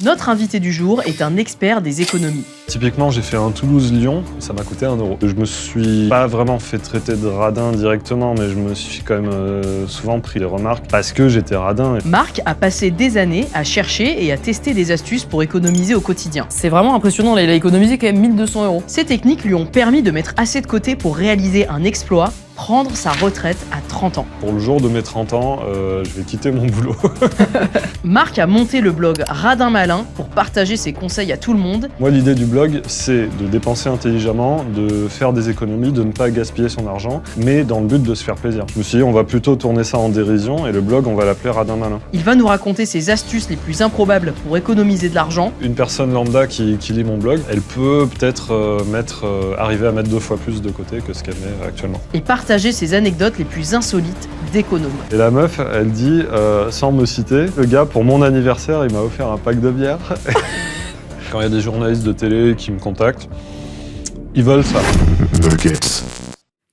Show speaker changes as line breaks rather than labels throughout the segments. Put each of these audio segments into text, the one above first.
Notre invité du jour est un expert des économies.
Typiquement, j'ai fait un Toulouse-Lyon, ça m'a coûté 1 €. Je me suis pas vraiment fait traiter de radin directement, mais je me suis quand même souvent pris les remarques parce que j'étais radin.
Marc a passé des années à chercher et à tester des astuces pour économiser au quotidien.
C'est vraiment impressionnant, il a économisé quand même 1 200 €.
Ces techniques lui ont permis de mettre assez de côté pour réaliser un exploit, prendre sa retraite à 30 ans.
Pour le jour de mes 30 ans, je vais quitter mon boulot.
Marc a monté le blog Radin Malin pour partager ses conseils à tout le monde.
Moi, l'idée du blog, c'est de dépenser intelligemment, de faire des économies, de ne pas gaspiller son argent, mais dans le but de se faire plaisir. Je me suis dit, on va plutôt tourner ça en dérision, et le blog, on va l'appeler Radin Malin.
Il va nous raconter ses astuces les plus improbables pour économiser de l'argent.
Une personne lambda qui lit mon blog, elle peut peut-être arriver à mettre 2 fois plus de côté que ce qu'elle met actuellement.
Et partager ses anecdotes les plus insolites d'économes.
Et la meuf, elle dit, sans me citer, le gars, pour mon anniversaire, il m'a offert un pack de bière. Quand il y a des journalistes de télé qui me contactent, ils veulent ça.
Nuggets.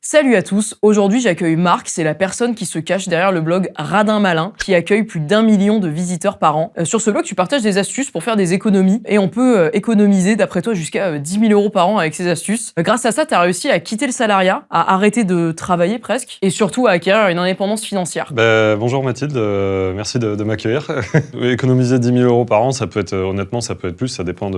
Salut à tous, aujourd'hui j'accueille Marc, c'est la personne qui se cache derrière le blog Radin Malin, qui accueille plus d'1 million de visiteurs par an. Sur ce blog, tu partages des astuces pour faire des économies, et on peut économiser, d'après toi, jusqu'à 10 000 € par an avec ces astuces. Grâce à ça, tu as réussi à quitter le salariat, à arrêter de travailler presque, et surtout à acquérir une indépendance financière.
Bonjour Mathilde, merci de m'accueillir. Économiser 10 000 € par an, ça peut être, honnêtement, ça peut être plus, ça dépend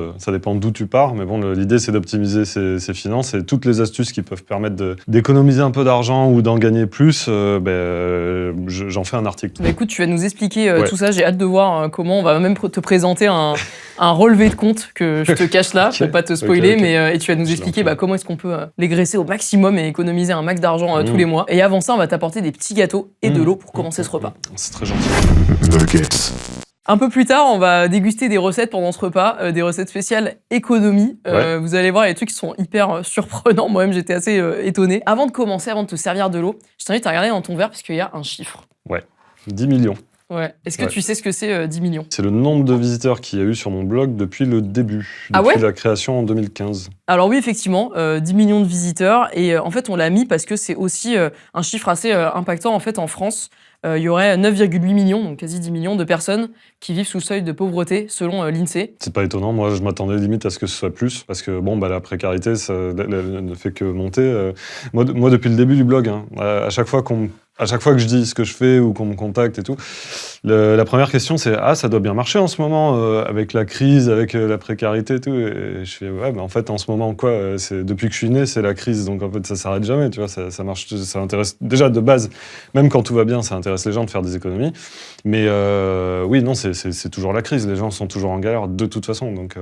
d'où tu pars, mais bon, l'idée c'est d'optimiser ses finances, et toutes les astuces qui peuvent permettre d'économiser un peu d'argent ou d'en gagner plus, j'en fais un article.
Bah écoute, tu vas nous expliquer tout ça, j'ai hâte de voir comment. On va même te présenter un relevé de compte que je te cache là, pour pas te spoiler, mais et tu vas nous expliquer comment est-ce qu'on peut les graisser au maximum et économiser un max d'argent tous les mois. Et avant ça, on va t'apporter des petits gâteaux et de l'eau pour commencer ce repas.
C'est très gentil.
Nuggets.
Un peu plus tard, on va déguster des recettes pendant ce repas, des recettes spéciales économie. Vous allez voir, les trucs qui sont hyper surprenants. Moi-même, j'étais assez étonné. Avant de commencer, avant de te servir de l'eau, je t'invite à regarder dans ton verre parce qu'il y a un chiffre.
Ouais, 10 millions.
Ouais. Est-ce que tu sais ce que c'est 10 millions?
C'est le nombre de visiteurs qu'il y a eu sur mon blog depuis le début, depuis la création en 2015.
Alors oui, effectivement, 10 millions de visiteurs. Et en fait, on l'a mis parce que c'est aussi un chiffre assez impactant. En fait, en France, il y aurait 9,8 millions, donc quasi 10 millions de personnes qui vivent sous le seuil de pauvreté, selon l'INSEE.
C'est pas étonnant, moi je m'attendais limite à ce que ce soit plus, parce que la précarité, ça ne fait que monter. Moi, depuis le début du blog, à chaque fois que je dis ce que je fais ou qu'on me contacte et tout, la première question c'est « Ah, ça doit bien marcher en ce moment, avec la crise, avec la précarité et tout ». Et je fais « Ouais, en fait, en ce moment, depuis que je suis né, c'est la crise, donc en fait, ça s'arrête jamais, tu vois, ça marche, ça intéresse, déjà de base, même quand tout va bien, ça intéresse les gens de faire des économies. Mais oui, non, c'est toujours la crise, les gens sont toujours en galère de toute façon, donc...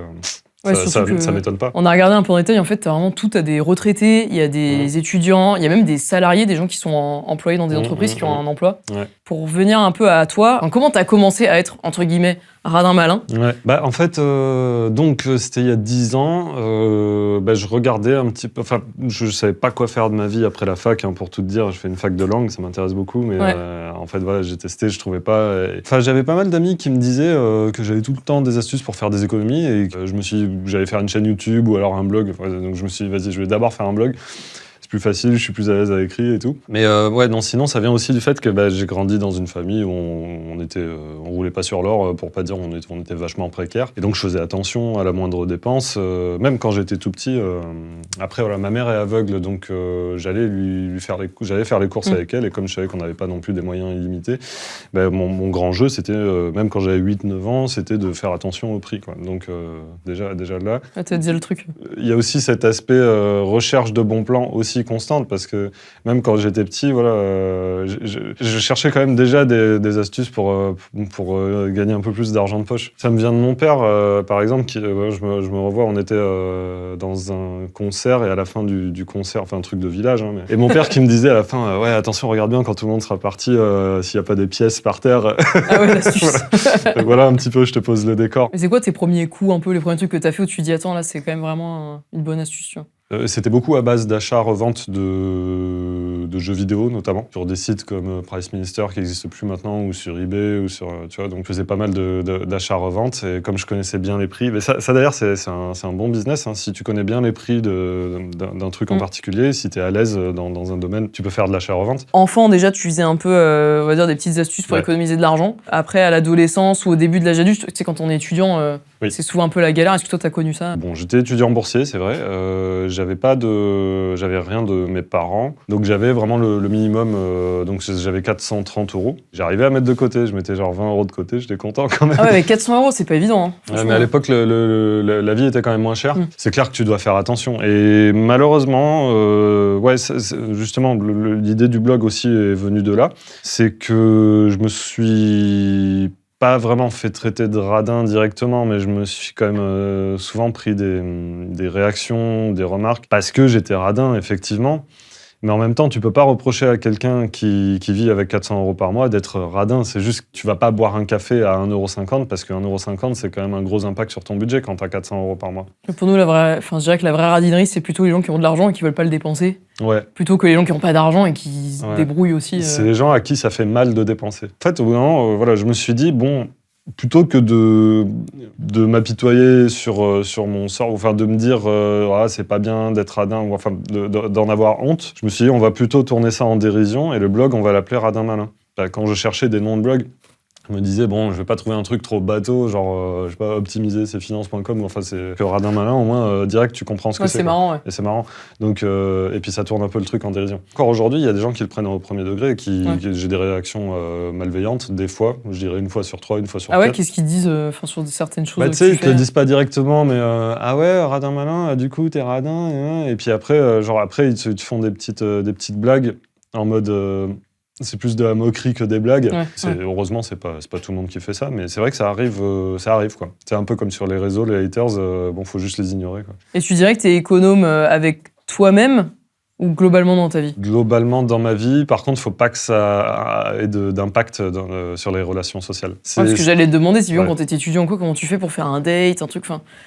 ça m'étonne pas.
On a regardé un peu en détail, en fait, t'as vraiment tout, t'as des retraités, il y a des étudiants, il y a même des salariés, des gens qui sont employés dans des entreprises qui ont un emploi. Ouais. Pour revenir un peu à toi, comment t'as commencé à être, entre guillemets, radin malin?
Ouais. En fait, donc c'était il y a 10 ans, je regardais un petit peu, enfin, je savais pas quoi faire de ma vie après la fac, pour tout te dire, je fais une fac de langue, ça m'intéresse beaucoup, mais en fait, voilà, j'ai testé, je trouvais pas... Enfin, j'avais pas mal d'amis qui me disaient que j'avais tout le temps des astuces pour faire des économies, et je me suis dit, j'allais faire une chaîne YouTube ou alors un blog, donc je me suis dit, vas-y, je vais d'abord faire un blog. Plus facile, je suis plus à l'aise à l'écrit et tout. Mais sinon ça vient aussi du fait que j'ai grandi dans une famille où on roulait pas sur l'or, pour pas dire on était vachement précaire. Et donc je faisais attention à la moindre dépense, même quand j'étais tout petit. Après ma mère est aveugle, donc j'allais faire les courses avec elle, et comme je savais qu'on n'avait pas non plus des moyens illimités, mon grand jeu c'était, même quand j'avais 8-9 ans, c'était de faire attention au prix, quoi. Donc déjà là...
Ah, t'as dit le truc.
Il y a aussi cet aspect recherche de bons plans aussi constante, parce que même quand j'étais petit, je cherchais quand même déjà des astuces pour gagner un peu plus d'argent de poche. Ça me vient de mon père, par exemple, je me revois, on était dans un concert, et à la fin du concert, enfin un truc de village, et mon père qui me disait à la fin, ouais, attention, regarde bien quand tout le monde sera parti, s'il n'y a pas des pièces par terre.
Ah ouais, l'astuce.
Voilà un petit peu, je te pose le décor.
Mais c'est quoi tes premiers coups, un peu les premiers trucs que t'as fait où tu te dis, attends, là, c'est quand même vraiment une bonne astuce, tu vois?
C'était beaucoup à base d'achat-revente de de jeux vidéo notamment, sur des sites comme Price Minister qui n'existent plus maintenant, ou sur eBay, ou sur, tu vois, donc je faisais pas mal d'achats-reventes, et comme je connaissais bien les prix, mais ça d'ailleurs c'est un bon business, hein. Si tu connais bien les prix d'un truc en particulier, si tu es à l'aise dans un domaine, tu peux faire de l'achat-revente.
Enfant, déjà, tu faisais un peu, on va dire, des petites astuces pour économiser de l'argent. Après, à l'adolescence ou au début de l'âge adulte, tu sais, quand on est étudiant, c'est souvent un peu la galère. Est-ce que toi, t'as connu ça?
Bon, j'étais étudiant boursier, c'est vrai. J'avais rien de mes parents, donc j'avais vraiment le minimum. Donc j'avais 430 €. J'arrivais à mettre de côté, je mettais genre 20 € de côté, j'étais content quand même.
Ah ouais, mais 400 €, c'est pas évident. Hein,
ouais, mais à l'époque, la vie était quand même moins chère. C'est clair que tu dois faire attention. Et malheureusement, justement, l'idée du blog aussi est venue de là. C'est que je me suis pas vraiment fait traiter de radin directement, mais je me suis quand même souvent pris des réactions, des remarques, parce que j'étais radin, effectivement. Mais en même temps, tu peux pas reprocher à quelqu'un qui vit avec 400 € par mois d'être radin. C'est juste que tu vas pas boire un café à 1,50 €, parce que 1,50 €, c'est quand même un gros impact sur ton budget quand tu as 400 € par mois.
Pour nous, je dirais que la vraie radinerie, c'est plutôt les gens qui ont de l'argent et qui veulent pas le dépenser.
Ouais.
Plutôt que les gens qui n'ont pas d'argent et qui se débrouillent aussi.
C'est les gens à qui ça fait mal de dépenser. En fait, au bout d'un moment, je me suis dit, bon, plutôt que de m'apitoyer sur mon sort, enfin de me dire c'est pas bien d'être radin, ou enfin d'en avoir honte, je me suis dit on va plutôt tourner ça en dérision, et le blog on va l'appeler Radin Malin. Quand je cherchais des noms de blog, je me disais bon, je vais pas trouver un truc trop bateau, genre je vais pas optimiser ses finances.com, ou enfin c'est que Radin Malin, au moins direct tu comprends ce que c'est.
C'est marrant, ouais.
Et c'est marrant. Donc et puis ça tourne un peu le truc en dérision. Encore aujourd'hui, il y a des gens qui le prennent au premier degré, et j'ai des réactions malveillantes des fois, je dirais 1 fois sur 3, 1 fois sur 4.
Ah ouais, qu'est-ce qu'ils disent sur certaines choses?
Tu sais, ils te le disent pas directement, mais ah ouais, Radin Malin, du coup t'es radin, et puis après ils te font des petites blagues en mode c'est plus de la moquerie que des blagues. Heureusement, c'est pas tout le monde qui fait ça, mais c'est vrai que ça arrive quoi. C'est un peu comme sur les réseaux, les haters, faut juste les ignorer, quoi.
Et tu dirais que t'es économe avec toi-même ou globalement dans ta vie? Globalement
dans ma vie, par contre, faut pas que ça ait d'impact sur les relations sociales.
Parce que j'allais te demander, si quand t'étais étudiant, comment tu fais pour faire un date, un truc,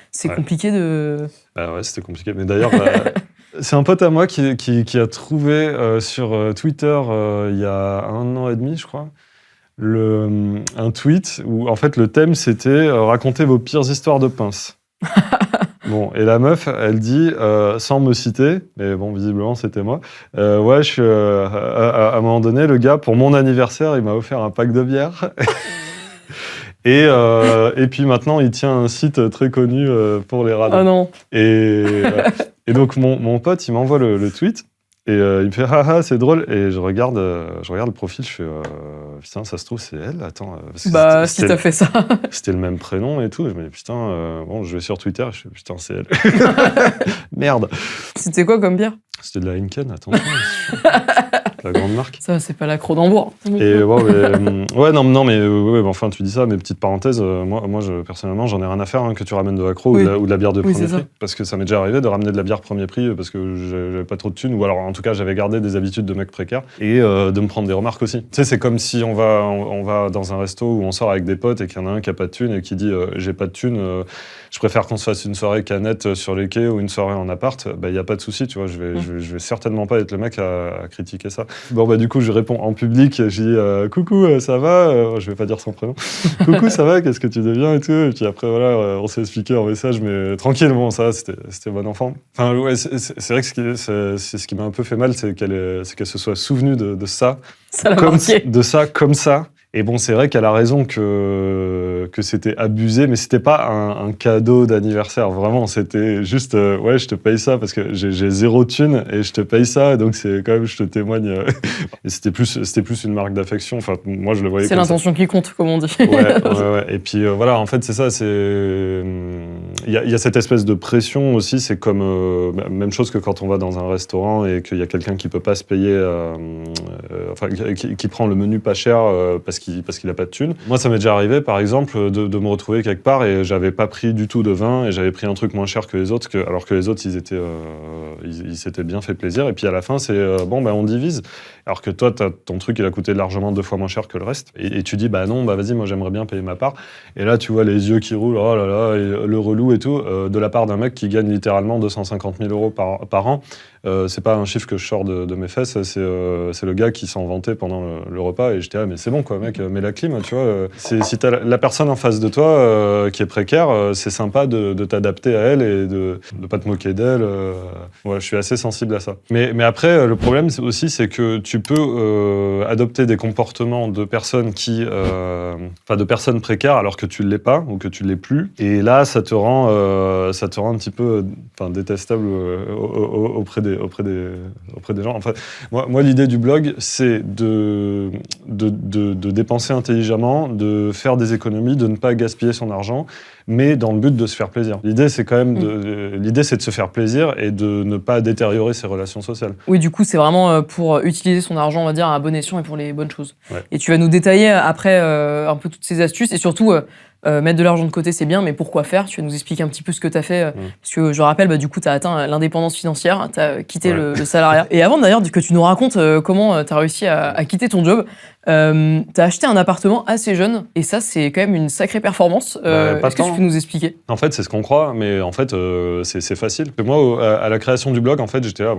c'est compliqué de...
Bah ouais, c'était compliqué, mais d'ailleurs... c'est un pote à moi qui a trouvé sur Twitter, il y a 1 an et demi, je crois, un tweet où, en fait, le thème, c'était « Racontez vos pires histoires de pince ». Bon, et la meuf, elle dit, sans me citer, mais bon, visiblement, c'était moi, à un moment donné, le gars, pour mon anniversaire, il m'a offert un pack de bière. Et puis maintenant, il tient un site très connu pour les radins.
Ah non.
Et donc, mon pote, il m'envoie le tweet, et il me fait « Haha, c'est drôle ». Et je regarde le profil, je fais « Putain, ça se trouve, c'est elle, attends. »
si t'as fait ça.
C'était le même prénom et tout. Et je me dis « Putain, bon, je vais sur Twitter, je fais « Putain, c'est elle. » Merde.
C'était quoi comme bière?
C'était de la Heineken, attention. La grande marque.
Ça, c'est pas la Crodembourg.
Et enfin, tu dis ça, mais petite parenthèse, moi, personnellement, j'en ai rien à faire que tu ramènes de l'accro ou de la bière de premier prix. Parce que ça m'est déjà arrivé de ramener de la bière premier prix parce que j'avais pas trop de thunes, ou alors en tout cas, j'avais gardé des habitudes de mec précaire, et de me prendre des remarques aussi. Tu sais, c'est comme si on va dans un resto où on sort avec des potes et qu'il y en a un qui a pas de thunes et qui dit j'ai pas de thunes, je préfère qu'on se fasse une soirée canette sur les quais ou une soirée en appart. Bah, y a pas de souci, tu vois, je vais certainement pas être le mec à critiquer ça. Bon, bah, du coup, je réponds en public, je dis coucou, ça va, je vais pas dire son prénom. Coucou, ça va, qu'est-ce que tu deviens et tout. Et puis après, voilà, on s'est expliqué en message, mais tranquille, bon, ça, c'était bon enfant. Enfin, ouais, c'est vrai que c'est ce qui m'a un peu fait mal, c'est qu'elle se soit souvenue de ça. Comme ça. Et bon, c'est vrai qu'elle a raison que c'était abusé, mais c'était pas un cadeau d'anniversaire. Vraiment, c'était juste, ouais, je te paye ça parce que j'ai 0 thune et je te paye ça. Donc, c'est quand même, je te témoigne. Et c'était plus une marque d'affection. Enfin, moi, je le voyais comme ça. C'est
l'intention qui compte, comme on dit.
Ouais. Et puis, voilà, en fait, c'est ça. Il y a cette espèce de pression aussi. C'est comme, même chose que quand on va dans un restaurant et qu'il y a quelqu'un qui peut pas se payer, qui prend le menu pas cher parce qu'il a pas de thunes. Moi, ça m'est déjà arrivé, par exemple, de me retrouver quelque part et j'avais pas pris du tout de vin et j'avais pris un truc moins cher que les autres, alors que les autres, ils s'étaient bien fait plaisir. Et puis à la fin, c'est on divise. Alors que toi, ton truc, il a coûté largement 2 fois moins cher que le reste. Et tu dis, bah non, bah vas-y, moi j'aimerais bien payer ma part. Et là, tu vois les yeux qui roulent, oh là là, et le relou et tout, de la part d'un mec qui gagne littéralement 250 000 € par an. C'est pas un chiffre que je sors de mes fesses, c'est le gars qui s'en vantait pendant le repas et j'étais mais c'est bon quoi mec, mets la clim, tu vois. Si t'as la personne en face de toi qui est précaire, c'est sympa de t'adapter à elle et de pas te moquer d'elle. Ouais, je suis assez sensible à ça. Mais après, le problème aussi, c'est que tu peux adopter des comportements de personnes de personnes précaires alors que tu l'es pas ou que tu l'es plus. Et là, ça te rend un petit peu détestable auprès des gens. Enfin, moi, l'idée du blog, c'est de dépenser intelligemment, de faire des économies, de ne pas gaspiller son argent, mais dans le but de se faire plaisir. L'idée, c'est quand même l'idée, c'est de se faire plaisir et de ne pas détériorer ses relations sociales.
Oui, du coup, c'est vraiment pour utiliser son argent, on va dire, à bon escient et pour les bonnes choses.
Ouais.
Et tu vas nous détailler après un peu toutes ces astuces et surtout mettre de l'argent de côté, c'est bien, mais pourquoi faire? Tu vas nous expliquer un petit peu ce que tu as fait. Parce que je rappelle, du coup, tu as atteint l'indépendance financière, tu as quitté le salariat. Et avant d'ailleurs que tu nous racontes comment tu as réussi à quitter ton job, tu as acheté un appartement assez jeune et ça, c'est quand même une sacrée performance. Est-ce que tu peux nous expliquer?
En fait, c'est ce qu'on croit, mais en fait, c'est facile. Moi, à la création du blog, en fait, j'étais là,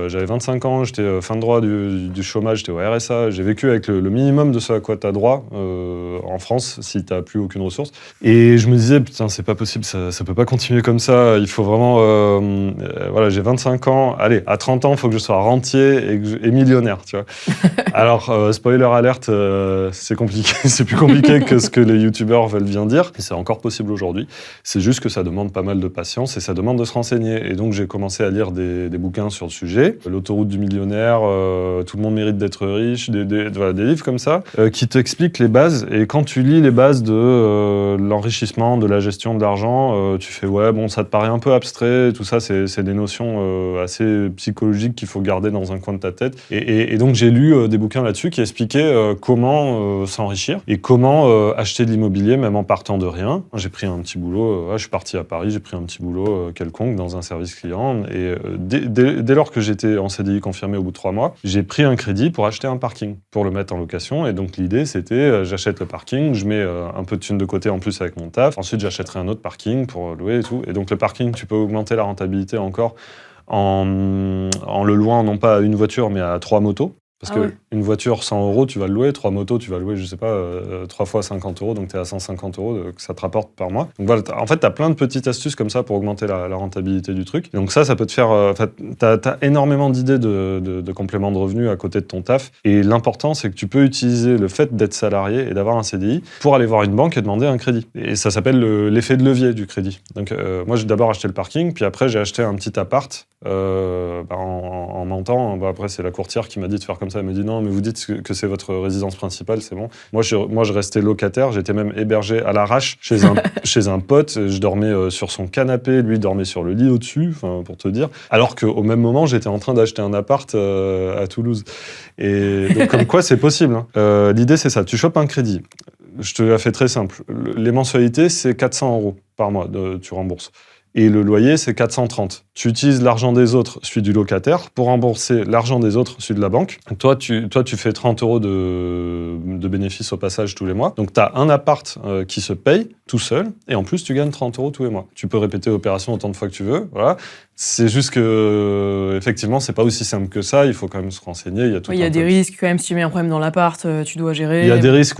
j'avais 25 ans, j'étais fin de droit du chômage, j'étais au RSA, j'ai vécu avec le minimum de ce à quoi tu as droit en France, si tu n'as plus aucune ressource. Et je me disais, putain, c'est pas possible, ça peut pas continuer comme ça, il faut vraiment... j'ai 25 ans, allez, à 30 ans, il faut que je sois rentier et millionnaire, tu vois. Alors, spoiler alert, c'est compliqué, c'est plus compliqué que ce que les youtubeurs veulent bien dire. C'est encore possible aujourd'hui. C'est juste que ça demande pas mal de patience et ça demande de se renseigner. Et donc, j'ai commencé à lire des bouquins sur le sujet. L'autoroute du millionnaire, Tout le monde mérite d'être riche, des livres comme ça, qui t'expliquent les bases. Et quand tu lis les bases de l'enrichissement, de la gestion de l'argent, tu fais, ça te paraît un peu abstrait, tout ça, c'est des notions assez psychologiques qu'il faut garder dans un coin de ta tête. Et donc, j'ai lu des bouquins là-dessus qui expliquaient comment s'enrichir et comment acheter de l'immobilier même en partant de rien. J'ai pris un petit boulot, je suis parti à Paris, j'ai pris un petit boulot quelconque dans un service client et dès lors que j'étais en CDI confirmé au bout de 3 mois, j'ai pris un crédit pour acheter un parking, pour le mettre en location et donc l'idée c'était j'achète le parking, je mets un peu de thunes de côté en plus avec mon taf, ensuite j'achèterai un autre parking pour louer et tout et donc le parking tu peux augmenter la rentabilité encore en le louant non pas à une voiture mais à 3 motos. Parce qu'une voiture, 100 €, tu vas le louer. 3 motos, tu vas louer, 3 fois 50 €. Donc, tu es à 150 € que ça te rapporte par mois. Donc, voilà, en fait, tu as plein de petites astuces comme ça pour augmenter la rentabilité du truc. Et donc, ça peut te faire... tu as énormément d'idées de compléments de revenus à côté de ton taf. Et l'important, c'est que tu peux utiliser le fait d'être salarié et d'avoir un CDI pour aller voir une banque et demander un crédit. Et ça s'appelle l'effet de levier du crédit. Donc, moi, j'ai d'abord acheté le parking, puis après, j'ai acheté un petit appart en mentant. Après, c'est la courtière qui m'a dit de faire comme ça. Elle me dit non, mais vous dites que c'est votre résidence principale, c'est bon. Moi, je restais locataire. J'étais même hébergé à l'arrache chez un pote. Je dormais sur son canapé. Lui dormait sur le lit au-dessus, pour te dire. Alors qu'au même moment, j'étais en train d'acheter un appart à Toulouse. Et donc, comme quoi, c'est possible. L'idée, c'est ça. Tu chopes un crédit. Je te la fais très simple. Les mensualités, c'est 400 € par mois. Tu rembourses. Et le loyer, c'est 430. Tu utilises l'argent des autres, celui du locataire, pour rembourser l'argent des autres, celui de la banque. Toi, tu fais 30 € de bénéfices au passage tous les mois. Donc, tu as un appart qui se paye tout seul, et en plus, tu gagnes 30 € tous les mois. Tu peux répéter l'opération autant de fois que tu veux. Voilà. C'est juste que, effectivement, c'est pas aussi simple que ça. Il faut quand même se renseigner. Il y a
des risques quand même. Si tu mets un problème dans l'appart, tu dois gérer.
Il y a des risques,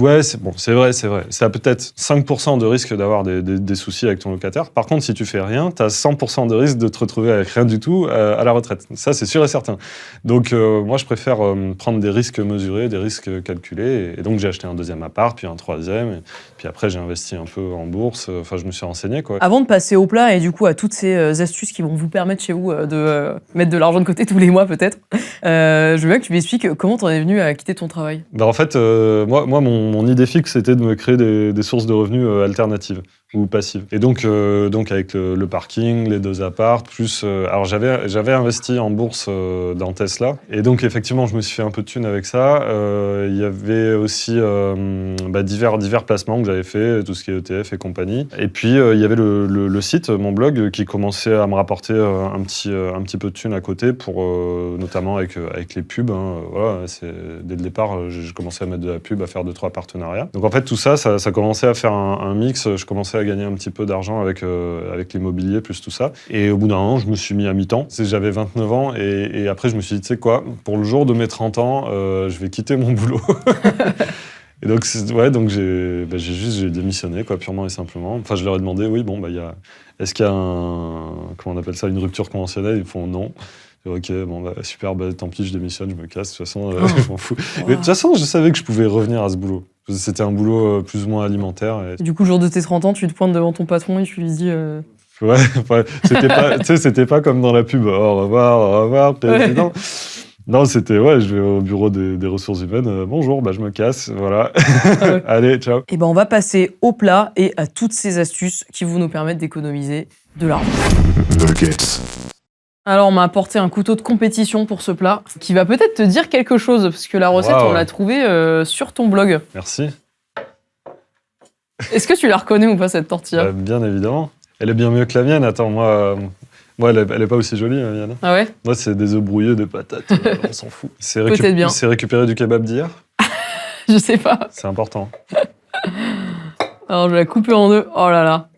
c'est vrai. Ça a peut-être 5% de risque d'avoir des soucis avec ton locataire. Par contre, si tu fais rien, tu as 100% de risque de te retrouver avec rien du tout à la retraite. Ça, c'est sûr et certain. Donc, moi, je préfère prendre des risques mesurés, des risques calculés. Et donc, j'ai acheté un deuxième appart, puis un troisième. Et puis après, j'ai investi un peu en bourse. Enfin, je me suis renseigné, quoi.
Avant de passer au plat et du coup à toutes ces astuces qui vont vous permettre chez vous de mettre de l'argent de côté tous les mois, peut-être, je veux bien que tu m'expliques comment t'en es venu à quitter ton travail.
En fait, moi mon idée fixe, c'était de me créer des sources de revenus alternatives ou passives. Et donc avec le parking, les 2 apparts, plus... alors j'avais investi en bourse dans Tesla. Et donc effectivement, je me suis fait un peu de thunes avec ça. Il y avait aussi divers placements que j'avais fait, tout ce qui est ETF et compagnie. Et puis il y avait le site, mon blog, qui commençait à me rapporter un petit peu de thunes à côté, pour, notamment avec les pubs. Voilà, dès le départ, j'ai commencé à mettre de la pub, à faire 2-3 partenariats. Donc en fait, tout ça commençait à faire un mix. Je commençais à gagner un petit peu d'argent avec l'immobilier, plus tout ça. Et au bout d'un an, je me suis mis à mi-temps. J'avais 29 ans et après, je me suis dit, tu sais quoi, pour le jour de mes 30 ans, je vais quitter mon boulot. Et donc, j'ai démissionné, quoi, purement et simplement. Enfin, je leur ai demandé, oui, bon, est-ce qu'il y a comment on appelle ça, une rupture conventionnelle? Ils font non. Ok, bon, super, tant pis, je démissionne, je me casse, de toute façon, je m'en fous. Mais de toute façon, je savais que je pouvais revenir à ce boulot. C'était un boulot plus ou moins alimentaire.
Et du coup, le jour de tes 30 ans, tu te pointes devant ton patron et tu lui dis...
Ouais, c'était pas comme dans la pub, au revoir, président. Ouais. Non, c'était, je vais au bureau des ressources humaines, bonjour, je me casse, voilà. Allez, ciao.
Et on va passer au plat et à toutes ces astuces qui vont nous permettre d'économiser de l'argent.
Nuggets.
Alors, on m'a apporté un couteau de compétition pour ce plat, qui va peut-être te dire quelque chose, parce que la recette, on l'a trouvée sur ton blog.
Merci.
Est-ce que tu la reconnais ou pas, cette tortilla?
Bien évidemment. Elle est bien mieux que la mienne. Attends, moi elle est pas aussi jolie, la mienne.
Ah ouais?
Moi, c'est des œufs brouillés, des patates, on s'en fout.
Peut-être bien.
C'est récupéré du kebab d'hier?
Je sais pas.
C'est important.
Alors, je vais la couper en deux. Oh là là.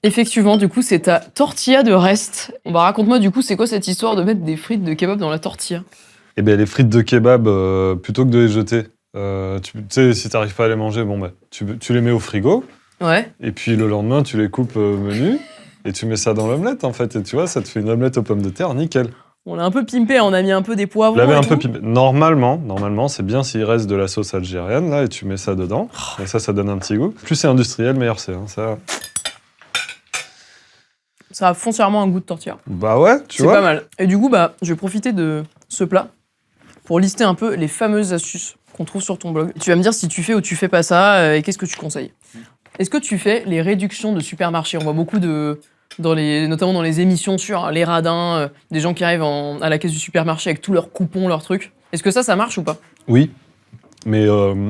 Effectivement, du coup, c'est ta tortilla de reste. Raconte-moi, du coup, c'est quoi cette histoire de mettre des frites de kebab dans la tortilla?
Eh bien, les frites de kebab, plutôt que de les jeter, tu sais, si t'arrives pas à les manger, tu les mets au frigo.
Ouais.
Et puis, le lendemain, tu les coupes menu. Et tu mets ça dans l'omelette, en fait. Et tu vois, ça te fait une omelette aux pommes de terre, nickel.
On l'a un peu pimpé, on a mis un peu des poivrons.
Vous l'avez un peu pimpé. Normalement, c'est bien s'il reste de la sauce algérienne, là, et tu mets ça dedans. Et ça donne un petit goût. Plus c'est industriel, meilleur c'est. Ça
a foncièrement un goût de tortilla.
Bah ouais, tu vois.
C'est pas mal. Et du coup, je vais profiter de ce plat pour lister un peu les fameuses astuces qu'on trouve sur ton blog. Tu vas me dire si tu fais ou tu fais pas ça, et qu'est-ce que tu conseilles. Est-ce que tu fais les réductions de supermarché? On voit beaucoup notamment dans les émissions sur les radins, des gens qui arrivent à la caisse du supermarché avec tous leurs coupons, leurs trucs. Est-ce que ça marche ou pas?
Oui, mais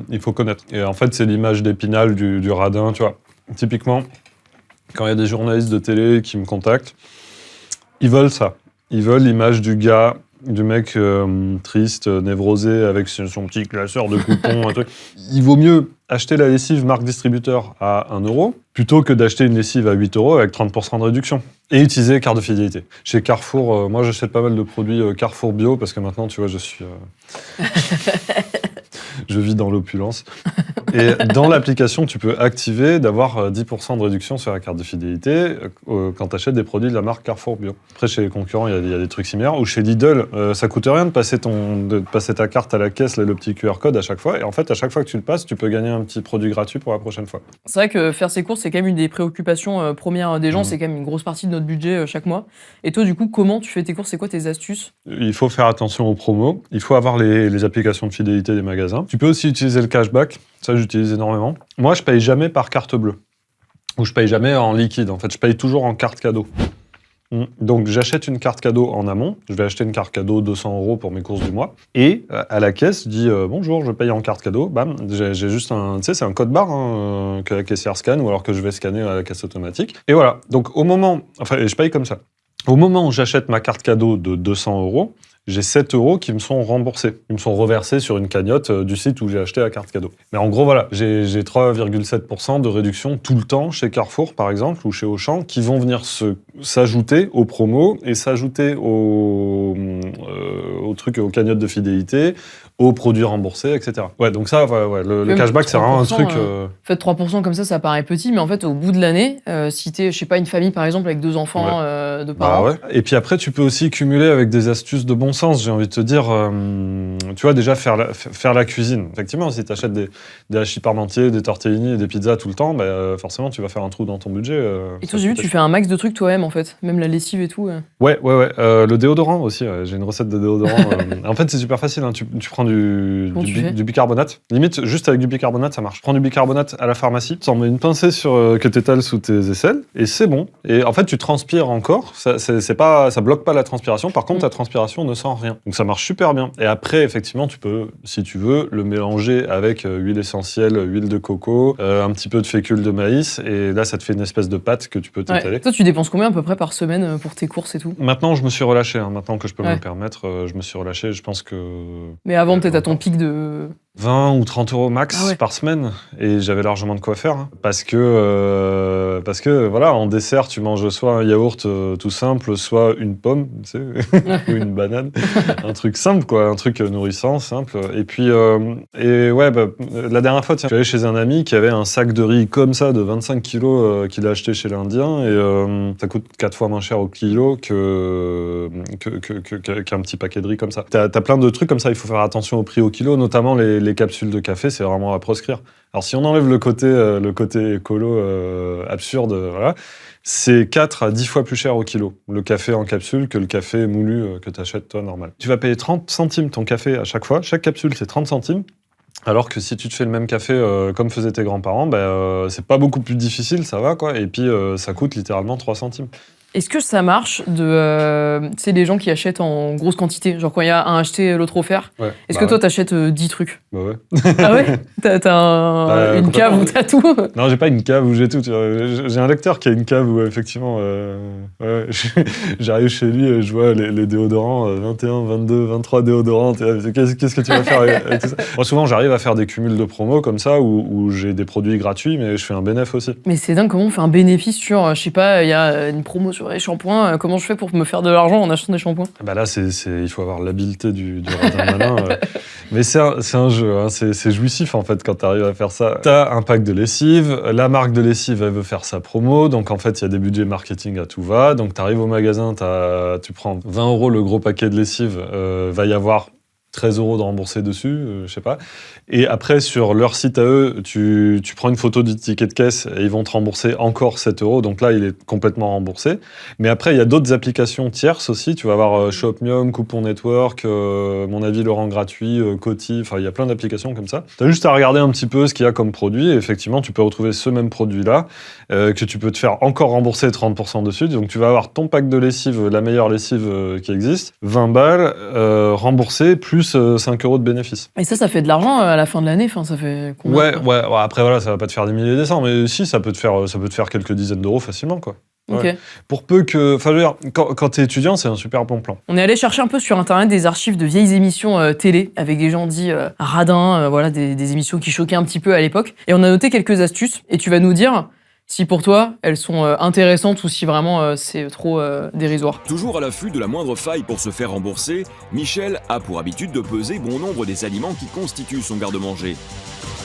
il faut connaître. Et en fait, c'est l'image d'Épinal du radin, tu vois. Typiquement, quand il y a des journalistes de télé qui me contactent, ils veulent ça. Ils veulent l'image du gars, du mec triste, névrosé, avec son petit classeur de coupons, un truc. Il vaut mieux acheter la lessive marque distributeur à 1 € plutôt que d'acheter une lessive à 8 € avec 30% de réduction. Et utiliser carte de fidélité. Chez Carrefour, moi j'achète pas mal de produits Carrefour bio parce que maintenant, tu vois, je suis... je vis dans l'opulence. Et dans l'application, tu peux activer d'avoir 10% de réduction sur la carte de fidélité quand tu achètes des produits de la marque Carrefour Bio. Après, chez les concurrents, il y a des trucs similaires. Ou chez Lidl, ça coûte rien de passer ta carte à la caisse, là, le petit QR code à chaque fois. Et en fait, à chaque fois que tu le passes, tu peux gagner un petit produit gratuit pour la prochaine fois.
C'est vrai que faire ses courses, c'est quand même une des préoccupations premières des gens. C'est quand même une grosse partie de notre budget chaque mois. Et toi, du coup, comment tu fais tes courses? C'est quoi tes astuces?
Il faut faire attention aux promos. Il faut avoir les applications de fidélité des magasins. Tu peux aussi utiliser le cashback. Ça, j'utilise énormément. Moi, je paye jamais par carte bleue. Ou je paye jamais en liquide. En fait, je paye toujours en carte cadeau. Donc, j'achète une carte cadeau en amont. Je vais acheter une carte cadeau 200 € pour mes courses du mois. Et à la caisse, je dis bonjour, je paye en carte cadeau. Bam, j'ai juste c'est un code barre que la caissière scanne ou alors que je vais scanner à la caisse automatique. Et voilà. Donc, je paye comme ça. Au moment où j'achète ma carte cadeau de 200 €, j'ai 7 € qui me sont remboursés. Ils me sont reversés sur une cagnotte du site où j'ai acheté la carte cadeau. Mais en gros, voilà, j'ai 3,7% de réduction tout le temps chez Carrefour, par exemple, ou chez Auchan, qui vont venir s'ajouter aux promos et s'ajouter aux trucs, aux cagnottes de fidélité, aux produits remboursés, etc. Ouais, donc ça, le cashback, c'est vraiment un truc...
Faites 3% comme ça paraît petit, mais en fait, au bout de l'année, si t'es, je sais pas, une famille, par exemple, avec 2 enfants de parents...
Bah ouais. Et puis après, tu peux aussi cumuler avec des astuces de bon sens, j'ai envie de te dire. Tu vois, déjà, faire la cuisine. Effectivement, si tu achètes des hachis parmentiers, des tortellini et des pizzas tout le temps, forcément, tu vas faire un trou dans ton budget.
Et toi, j'ai vu, tu fais un max de trucs toi-même, en fait. Même la lessive et tout.
Ouais. Le déodorant aussi, j'ai une recette de déodorant. En fait, c'est super facile. Hein. Tu prends du bicarbonate. Limite, juste avec du bicarbonate, ça marche. Tu prends du bicarbonate à la pharmacie, tu en mets une pincée que tu étales sous tes aisselles, et c'est bon. Et en fait, tu transpires encore, lourd, ça bloque pas la transpiration. Par contre, ta transpiration ne sent rien. Donc ça marche super bien. Et après, effectivement, tu peux, si tu veux, le mélanger avec huile essentielle, huile de coco, un petit peu de fécule de maïs. Et là, ça te fait une espèce de pâte que tu peux t'étaler.
Toi, tu dépenses combien à peu près par semaine pour tes courses et tout?
Maintenant, je me suis relâché. Maintenant que je peux me le permettre, je me suis relâché. Je pense que...
Mais avant, peut-être à ton pic de...
20 ou 30 euros max par semaine. Et j'avais largement de quoi faire. Hein. Parce que voilà, en dessert, tu manges soit un yaourt tout simple, soit une pomme, tu sais, ou une banane. Un truc simple, quoi. Un truc nourrissant, simple. Et puis, la dernière fois, je suis allé chez un ami qui avait un sac de riz comme ça, de 25 kilos, qu'il a acheté chez l'Indien. Et ça coûte 4 fois moins cher au kilo qu'un petit paquet de riz comme ça. T'as plein de trucs comme ça. Il faut faire attention au prix au kilo, notamment les capsules de café, c'est vraiment à proscrire. Alors si on enlève le côté écolo absurde, voilà, c'est 4 à 10 fois plus cher au kilo, le café en capsule, que le café moulu que tu achètes toi normal. Tu vas payer 30 centimes ton café à chaque fois, chaque capsule c'est 30 centimes, alors que si tu te fais le même café comme faisaient tes grands-parents, c'est pas beaucoup plus difficile, ça va quoi, et puis ça coûte littéralement 3 centimes.
Est-ce que ça marche de... tu sais, les gens qui achètent en grosse quantité, genre quand il y a un acheté, l'autre offert, est-ce que toi t'achètes 10 trucs?
Bah ouais.
Ah ouais? T'as une cave où t'as tout?
Non, j'ai pas une cave où j'ai tout. Tu vois. J'ai un lecteur qui a une cave où effectivement, j'arrive chez lui et je vois les déodorants, 21, 22, 23 déodorants. Qu'est-ce que tu vas faire avec tout ça? Moi, souvent, j'arrive à faire des cumuls de promos comme ça où j'ai des produits gratuits, mais je fais un bénéfice aussi.
Mais c'est dingue, comment on fait un bénéfice sur, je sais pas, il y a une promo sur les shampoings, comment je fais pour me faire de l'argent en achetant des shampoings?
Bah là, il faut avoir l'habileté du radin malin. Mais c'est un jeu, hein, c'est jouissif en fait quand tu arrives à faire ça. T'as un pack de lessive, la marque de lessive elle veut faire sa promo, donc en fait il y a des budgets marketing à tout va. Donc tu arrives au magasin, tu prends 20 euros le gros paquet de lessive, va y avoir 13 euros de remboursé dessus, je sais pas. Et après, sur leur site à eux, tu prends une photo du ticket de caisse et ils vont te rembourser encore 7 euros. Donc là, il est complètement remboursé. Mais après, il y a d'autres applications tierces aussi. Tu vas avoir Shopmium, Coupon Network, Mon Avis le rend gratuit, Coty. Enfin, il y a plein d'applications comme ça. Tu as juste à regarder un petit peu ce qu'il y a comme produit. Et effectivement, tu peux retrouver ce même produit-là que tu peux te faire encore rembourser 30% dessus. Donc tu vas avoir ton pack de lessive, la meilleure lessive qui existe, 20 balles, remboursé, plus 5 euros de bénéfice.
Et ça fait de l'argent à la fin de l'année, enfin, ça fait combien?
Ouais, après voilà, ça va pas te faire des milliers et des cents, mais si, ça peut te faire quelques dizaines d'euros facilement, quoi.
Ok.
Ouais. Pour peu que... Enfin, je veux dire, quand t'es étudiant, c'est un super bon plan.
On est allé chercher un peu sur Internet des archives de vieilles émissions télé, avec des gens dits radins, voilà, des émissions qui choquaient un petit peu à l'époque. Et on a noté quelques astuces, et tu vas nous dire si pour toi, elles sont intéressantes ou si vraiment c'est trop dérisoire.
Toujours à l'affût de la moindre faille pour se faire rembourser, Michel a pour habitude de peser bon nombre des aliments qui constituent son garde-manger.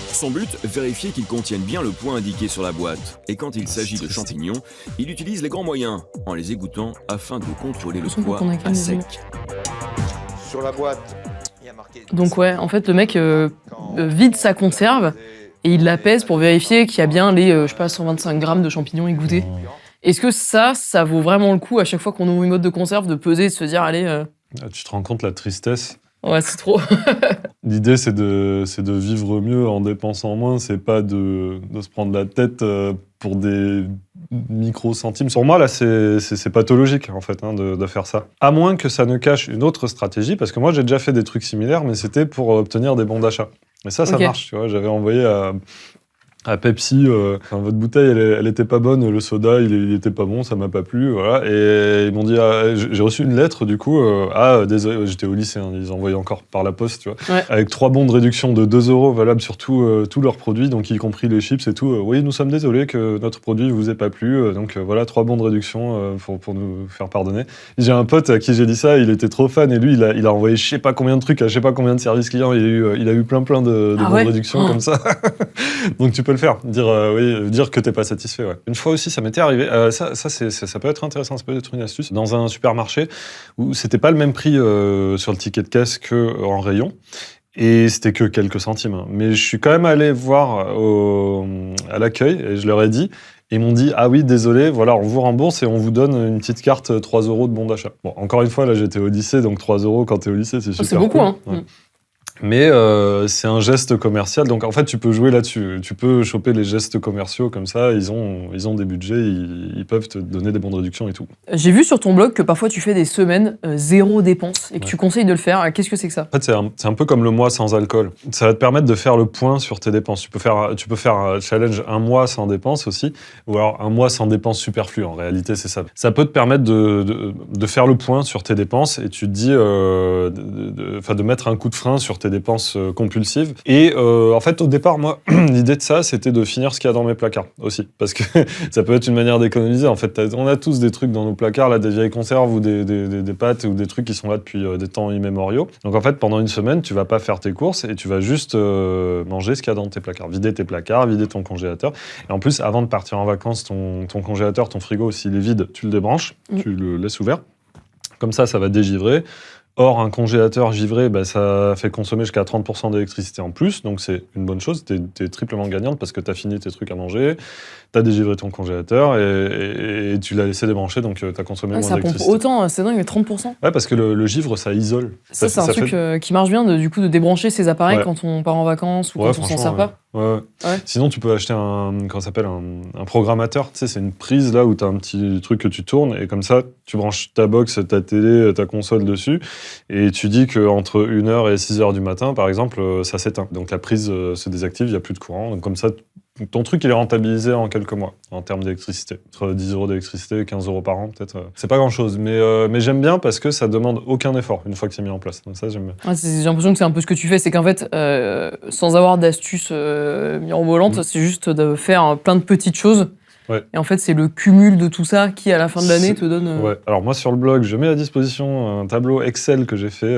Son but, vérifier qu'ils contiennent bien le poids indiqué sur la boîte. Et quand il s'agit de champignons, il utilise les grands moyens, en les égoutant afin de contrôler le poids à sec.
Sur la boîte, il y a marqué...
Donc ouais, en fait, le mec vide sa conserve et il la pèse pour vérifier qu'il y a bien les, je sais pas, 125 grammes de champignons égouttés. Est-ce que ça vaut vraiment le coup à chaque fois qu'on ouvre une boîte de conserve de peser et de se dire, allez...
Tu te rends compte la tristesse?
Ouais, c'est trop.
L'idée, c'est de vivre mieux en dépensant moins, c'est pas de se prendre la tête pour des micro-centimes. Pour moi, là, c'est pathologique, en fait, hein, de faire ça. À moins que ça ne cache une autre stratégie, parce que moi, j'ai déjà fait des trucs similaires, mais c'était pour obtenir des bons d'achat. Et ça marche, tu vois. J'avais envoyé à Pepsi, votre bouteille, elle était pas bonne, le soda, il était pas bon, ça m'a pas plu, voilà. Et ils m'ont dit, j'ai reçu une lettre, du coup, désolé, j'étais au lycée, hein, ils envoyaient encore par la poste, tu vois, avec 3 bons de réduction de 2 euros valables sur tous leurs produits, donc y compris les chips et tout. Oui, nous sommes désolés que notre produit vous ait pas plu, donc voilà, 3 bons de réduction pour nous faire pardonner. J'ai un pote à qui j'ai dit ça, il était trop fan, et lui, il a envoyé je sais pas combien de trucs à je sais pas combien de services clients, il a eu plein de bons de réduction comme ça. Donc tu peux le faire, dire que t'es pas satisfait. Ouais. Une fois aussi, ça m'était arrivé, ça peut être intéressant, ça peut être une astuce, dans un supermarché où c'était pas le même prix sur le ticket de caisse qu'en rayon, et c'était que quelques centimes. Hein. Mais je suis quand même allé voir à l'accueil, et je leur ai dit, et ils m'ont dit, ah oui, désolé, voilà, on vous rembourse et on vous donne une petite carte 3 euros de bon d'achat. Bon, encore une fois, là, j'étais au lycée, donc 3 euros quand t'es au lycée, c'est super.
C'est beaucoup,
cool.
hein.
Ouais. Mais c'est un geste commercial, donc en fait tu peux jouer là-dessus. Tu peux choper les gestes commerciaux comme ça, ils ont des budgets, ils peuvent te donner des bons de réduction et tout.
J'ai vu sur ton blog que parfois tu fais des semaines zéro dépense et que
Ouais.
tu conseilles de le faire. Qu'est-ce que c'est que ça?
En fait, c'est un peu comme le mois sans alcool. Ça va te permettre de faire le point sur tes dépenses. Tu peux faire un challenge un mois sans dépenses aussi, ou alors un mois sans dépenses superflues. En réalité, c'est ça. Ça peut te permettre de faire le point sur tes dépenses et tu te dis, de mettre un coup de frein sur tes dépenses compulsives. Et en fait, au départ, moi, l'idée de ça, c'était de finir ce qu'il y a dans mes placards aussi, parce que ça peut être une manière d'économiser. En fait, on a tous des trucs dans nos placards, là, des vieilles conserves ou des pâtes ou des trucs qui sont là depuis des temps immémoriaux. Donc en fait, pendant une semaine, tu vas pas faire tes courses et tu vas juste manger ce qu'il y a dans tes placards, vider tes placards, vider ton congélateur. Et en plus, avant de partir en vacances, ton congélateur, ton frigo, s'il est vide, tu le débranches, tu le laisses ouvert. Comme ça va dégivrer. Or, un congélateur givré, ça fait consommer jusqu'à 30% d'électricité en plus, donc c'est une bonne chose. T'es triplement gagnante parce que t'as fini tes trucs à manger, t'as dégivré ton congélateur et tu l'as laissé débrancher, donc t'as consommé moins
Ça pompe
d'électricité.
autant, c'est dingue, mais 30%.
Ouais, parce que le givre, ça isole.
Ça, c'est un truc qui marche bien, du coup, de débrancher ses appareils
Ouais.
quand on part en vacances ou
Ouais,
quand on s'en sert pas.
Ouais.
Ouais.
Sinon, tu peux acheter un programmateur. Tu sais, c'est une prise là où tu as un petit truc que tu tournes et comme ça, tu branches ta box, ta télé, ta console dessus et tu dis qu'entre 1h et 6h du matin, par exemple, ça s'éteint. Donc la prise se désactive, il n'y a plus de courant. Donc comme ça, ton truc, il est rentabilisé en quelques mois en termes d'électricité. Entre 10 € d'électricité et 15 € par an, peut-être. C'est pas grand-chose, mais j'aime bien parce que ça demande aucun effort une fois que c'est mis en place. Donc ça, j'aime bien.
Ouais, j'ai l'impression que c'est un peu ce que tu fais, c'est qu'en fait, sans avoir d'astuces mirobolantes, c'est juste de faire plein de petites choses.
Ouais.
Et en fait, c'est le cumul de tout ça qui, à la fin de l'année, te donne...
Ouais. Alors moi, sur le blog, je mets à disposition un tableau Excel que j'ai fait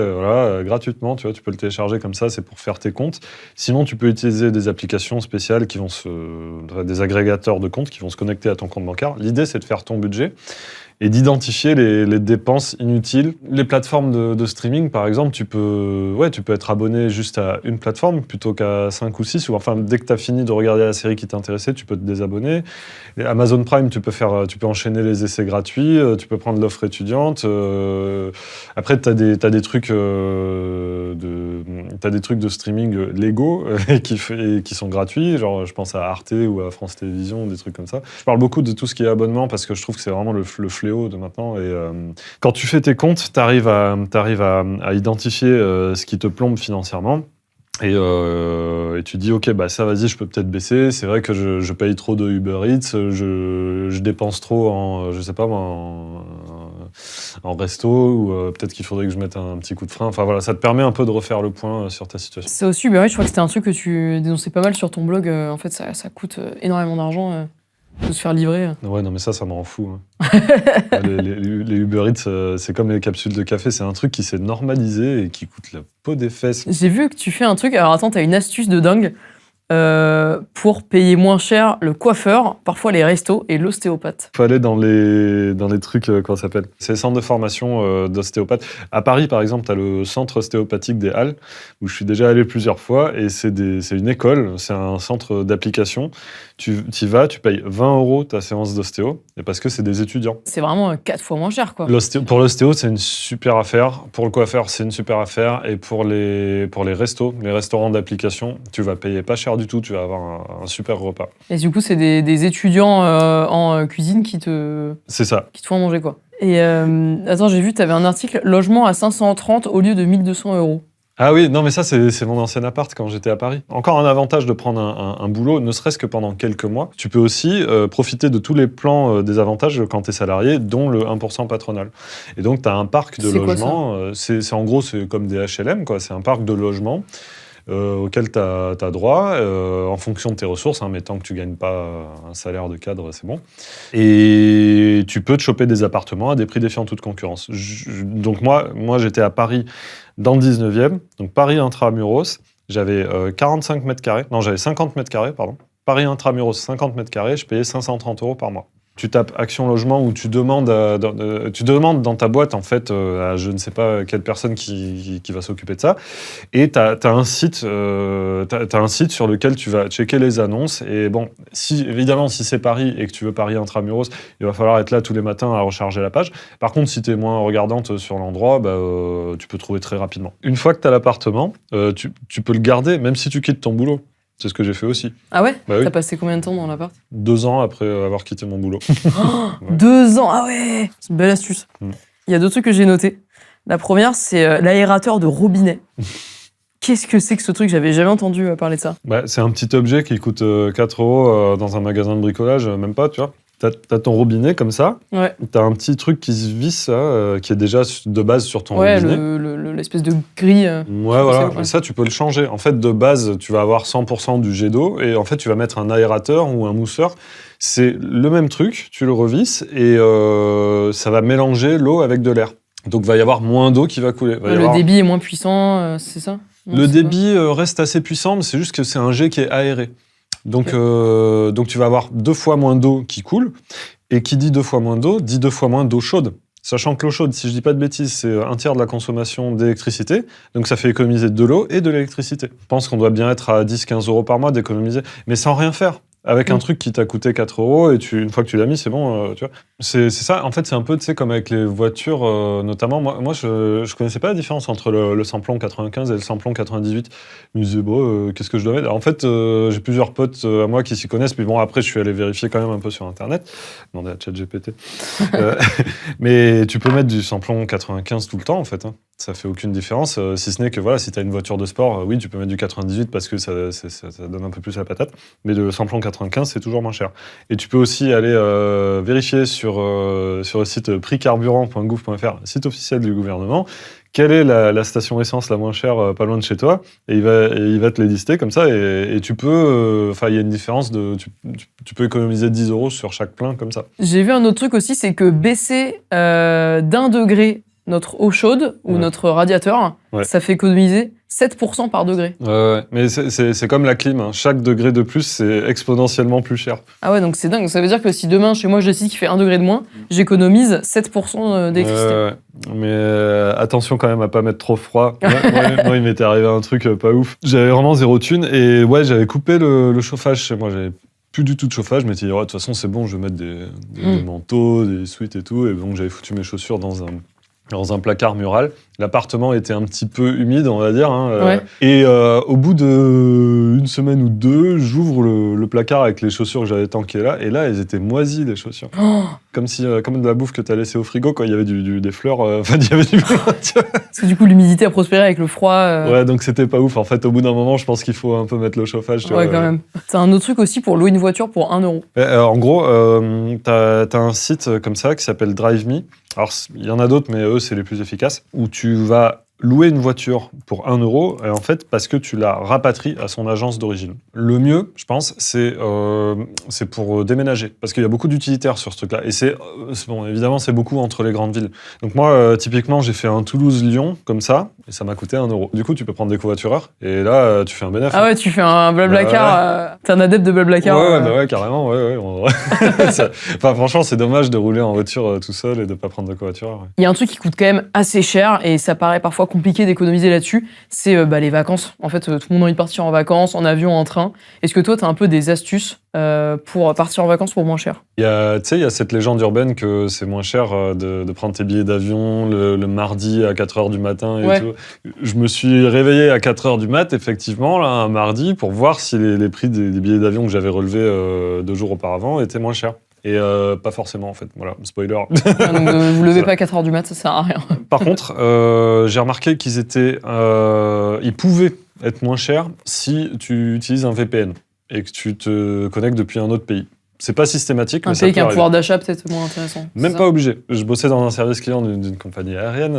gratuitement. Tu vois, tu peux le télécharger comme ça, c'est pour faire tes comptes. Sinon, tu peux utiliser des applications spéciales des agrégateurs de comptes qui vont se connecter à ton compte bancaire. L'idée, c'est de faire ton budget et d'identifier les dépenses inutiles. Les plateformes de streaming, par exemple, tu peux être abonné juste à une plateforme plutôt qu'à 5 ou 6. Ou enfin, dès que tu as fini de regarder la série qui t'intéressait, tu peux te désabonner. Et Amazon Prime, tu peux enchaîner les essais gratuits, tu peux prendre l'offre étudiante. Après, tu as des trucs de streaming légaux qui sont gratuits. Genre, je pense à Arte ou à France Télévisions, des trucs comme ça. Je parle beaucoup de tout ce qui est abonnement parce que je trouve que c'est vraiment le fléau de maintenant. Et quand tu fais tes comptes, tu arrives à identifier ce qui te plombe financièrement. Et tu dis, ok, ça, vas-y, je peux peut-être baisser. C'est vrai que je paye trop de Uber Eats, je dépense trop en resto, ou peut-être qu'il faudrait que je mette un petit coup de frein. Enfin voilà, ça te permet un peu de refaire le point sur ta situation.
C'est aussi Uber Eats, je crois que c'était un truc que tu dénonçais pas mal sur ton blog. En fait, ça coûte énormément d'argent de se faire livrer.
Ouais, non, mais ça me rend fou. Hein. les Uber Eats, c'est comme les capsules de café, c'est un truc qui s'est normalisé et qui coûte la peau des fesses.
J'ai vu que tu fais un truc. Alors attends, t'as une astuce de dingue pour payer moins cher le coiffeur, parfois les restos et l'ostéopathe.
Il faut aller dans les trucs, comment ça s'appelle ? C'est les centres de formation d'ostéopathes. À Paris, par exemple, tu as le centre ostéopathique des Halles, où je suis déjà allé plusieurs fois, et c'est une école, c'est un centre d'application. Tu y vas, tu payes 20 € ta séance d'ostéo, et parce que c'est des étudiants.
C'est vraiment 4 fois moins cher, quoi.
Pour l'ostéo, c'est une super affaire. Pour le coiffeur, c'est une super affaire. Et pour les restos, les restaurants d'application, tu vas payer pas cher du tout, tu vas avoir un super repas.
Et du coup, c'est des étudiants en cuisine
C'est ça.
qui te font manger, quoi. Et attends, j'ai vu, tu avais un article logement à 530 au lieu de 1200 €.
Ah oui, non mais ça c'est mon ancien appart quand j'étais à Paris. Encore un avantage de prendre un boulot, ne serait-ce que pendant quelques mois. Tu peux aussi profiter de tous les plans des avantages quand tu es salarié, dont le 1% patronal. Et donc tu as un parc de logements, c'est en gros c'est comme des HLM, quoi. C'est un parc de logements auquel tu as droit en fonction de tes ressources, mais tant que tu gagnes pas un salaire de cadre, c'est bon. Et tu peux te choper des appartements à des prix défiant toute concurrence. Donc moi j'étais à Paris dans le 19e, donc Paris intramuros, j'avais 50 mètres carrés, pardon. Paris intramuros, 50 mètres carrés, je payais 530 € par mois. Tu tapes Action Logement où tu demandes dans ta boîte, en fait, à je ne sais pas quelle personne qui va s'occuper de ça. Et t'as un site sur lequel tu vas checker les annonces. Et bon, évidemment, si c'est Paris et que tu veux Paris intramuros, il va falloir être là tous les matins à recharger la page. Par contre, si tu es moins regardante sur l'endroit, tu peux trouver très rapidement. Une fois que tu as l'appartement, tu peux le garder, même si tu quittes ton boulot. C'est ce que j'ai fait aussi.
Ah ouais?
Bah oui.
T'as passé combien de temps dans l'appart?
2 ans après avoir quitté mon boulot.
Ouais. 2 ans, ah ouais! C'est une belle astuce. Il y a 2 trucs que j'ai notés. La première, c'est l'aérateur de robinet. Qu'est-ce que c'est que ce truc? J'avais jamais entendu parler de ça.
C'est un petit objet qui coûte 4 € dans un magasin de bricolage, même pas, tu vois. T'as ton robinet comme ça,
Ouais.
t'as un petit truc qui se visse, qui est déjà de base sur ton
Ouais,
robinet.
l'espèce de grille.
Ouais, voilà.
Ouais.
Et ça, tu peux le changer. En fait, de base, tu vas avoir 100% du jet d'eau et en fait, tu vas mettre un aérateur ou un mousseur. C'est le même truc, tu le revisses et ça va mélanger l'eau avec de l'air. Donc, il va y avoir moins d'eau qui va couler.
Le débit est moins puissant, c'est ça? Non,
le
c'est
débit reste assez puissant, mais c'est juste que c'est un jet qui est aéré. Donc tu vas avoir 2 fois moins d'eau qui coule. Et qui dit 2 fois moins d'eau, dit 2 fois moins d'eau chaude. Sachant que l'eau chaude, si je dis pas de bêtises, c'est 1/3 de la consommation d'électricité. Donc ça fait économiser de l'eau et de l'électricité. Je pense qu'on doit bien être à 10-15 € par mois d'économiser. Mais sans rien faire. Avec un truc qui t'a coûté 4 € et une fois que tu l'as mis, c'est bon, tu vois. C'est ça, en fait, c'est un peu, tu sais, comme avec les voitures, notamment. Moi je connaissais pas la différence entre le samplon 95 et le samplon 98. Je me disais, bon, qu'est-ce que je dois mettre? En fait, j'ai plusieurs potes à moi qui s'y connaissent, puis bon, après, je suis allé vérifier quand même un peu sur Internet. Demander à ChatGPT. Mais tu peux mettre du samplon 95 tout le temps, en fait. Hein. Ça fait aucune différence, si ce n'est que, voilà, si t'as une voiture de sport, oui, tu peux mettre du 98 parce que ça donne un peu plus la patate. Mais le samplon 95, c'est toujours moins cher. Et tu peux aussi aller vérifier sur le site prixcarburant.gouv.fr, site officiel du gouvernement, quelle est la station essence la moins chère pas loin de chez toi, et il va te les lister comme ça, et tu peux... il y a une différence tu peux économiser 10 € sur chaque plein comme ça.
J'ai vu un autre truc aussi, c'est que baisser d'1 degré notre eau chaude ou notre radiateur, ça fait économiser 7% par degré.
Mais c'est comme la clim, hein. Chaque degré de plus, c'est exponentiellement plus cher.
Ah ouais, donc c'est dingue. Ça veut dire que si demain, chez moi, je décide qu'il fait 1 degré de moins, j'économise 7% d'électricité.
Mais attention quand même à pas mettre trop froid. Moi, il m'était arrivé un truc pas ouf. J'avais vraiment 0 thune et j'avais coupé le chauffage chez moi. J'avais plus du tout de chauffage. Je m'étais dit, de toute façon, c'est bon, je vais mettre des manteaux, des sweats et tout. Et donc, j'avais foutu mes chaussures dans un placard mural. L'appartement était un petit peu humide, on va dire. Hein, et au bout d'1 semaine ou 2, j'ouvre le placard avec les chaussures que j'avais tanké là. Et là, elles étaient moisies, les chaussures. Comme de la bouffe que t'as laissé au frigo quand il y avait des fleurs. Il y avait du...
Parce que du coup, l'humidité a prospéré avec le froid.
Ouais, donc c'était pas ouf. En fait, au bout d'un moment, je pense qu'il faut un peu mettre le chauffage.
Ouais, quand même. C'est un autre truc aussi pour louer une voiture pour 1 €.
En gros, t'as un site comme ça qui s'appelle DriveMe. Alors, il y en a d'autres, mais eux, c'est les plus efficaces, où tu vas louer une voiture pour 1 €, et en fait, parce que tu la rapatries à son agence d'origine. Le mieux, je pense, c'est pour déménager, parce qu'il y a beaucoup d'utilitaires sur ce truc-là. Et bon, évidemment, c'est beaucoup entre les grandes villes. Donc moi, typiquement, j'ai fait un Toulouse-Lyon, comme ça, et ça m'a coûté 1 €. Du coup, tu peux prendre des covoitureurs, et là, tu fais un bénéfice.
Ah ouais, tu fais un Blablacar. T'es un adepte de Blablacar.
Ouais, carrément, ouais. Franchement, c'est dommage de rouler en voiture tout seul et de pas prendre de covoitureur. Ouais.
Il y a un truc qui coûte quand même assez cher, et ça paraît parfois compliqué d'économiser là-dessus, c'est les vacances. En fait, tout le monde a envie de partir en vacances, en avion, en train. Est-ce que toi, t'as un peu des astuces pour partir en vacances pour moins cher?
Il y a cette légende urbaine que c'est moins cher de prendre tes billets d'avion le mardi à 4h du matin et tout. Je me suis réveillé à 4h du mat, effectivement, là, un mardi, pour voir si les prix des billets d'avion que j'avais relevés 2 jours auparavant étaient moins chers. Et pas forcément, en fait. Voilà, spoiler.
Donc, vous levez pas à 4h du mat, ça sert à rien.
Par contre, j'ai remarqué ils pouvaient être moins chers si tu utilises un VPN et que tu te connectes depuis un autre pays. C'est pas systématique, mais ça peut
pays qui a un
arriver.
pouvoir d'achat peut-être moins intéressant.
Même pas obligé. Je bossais dans un service client d'une compagnie aérienne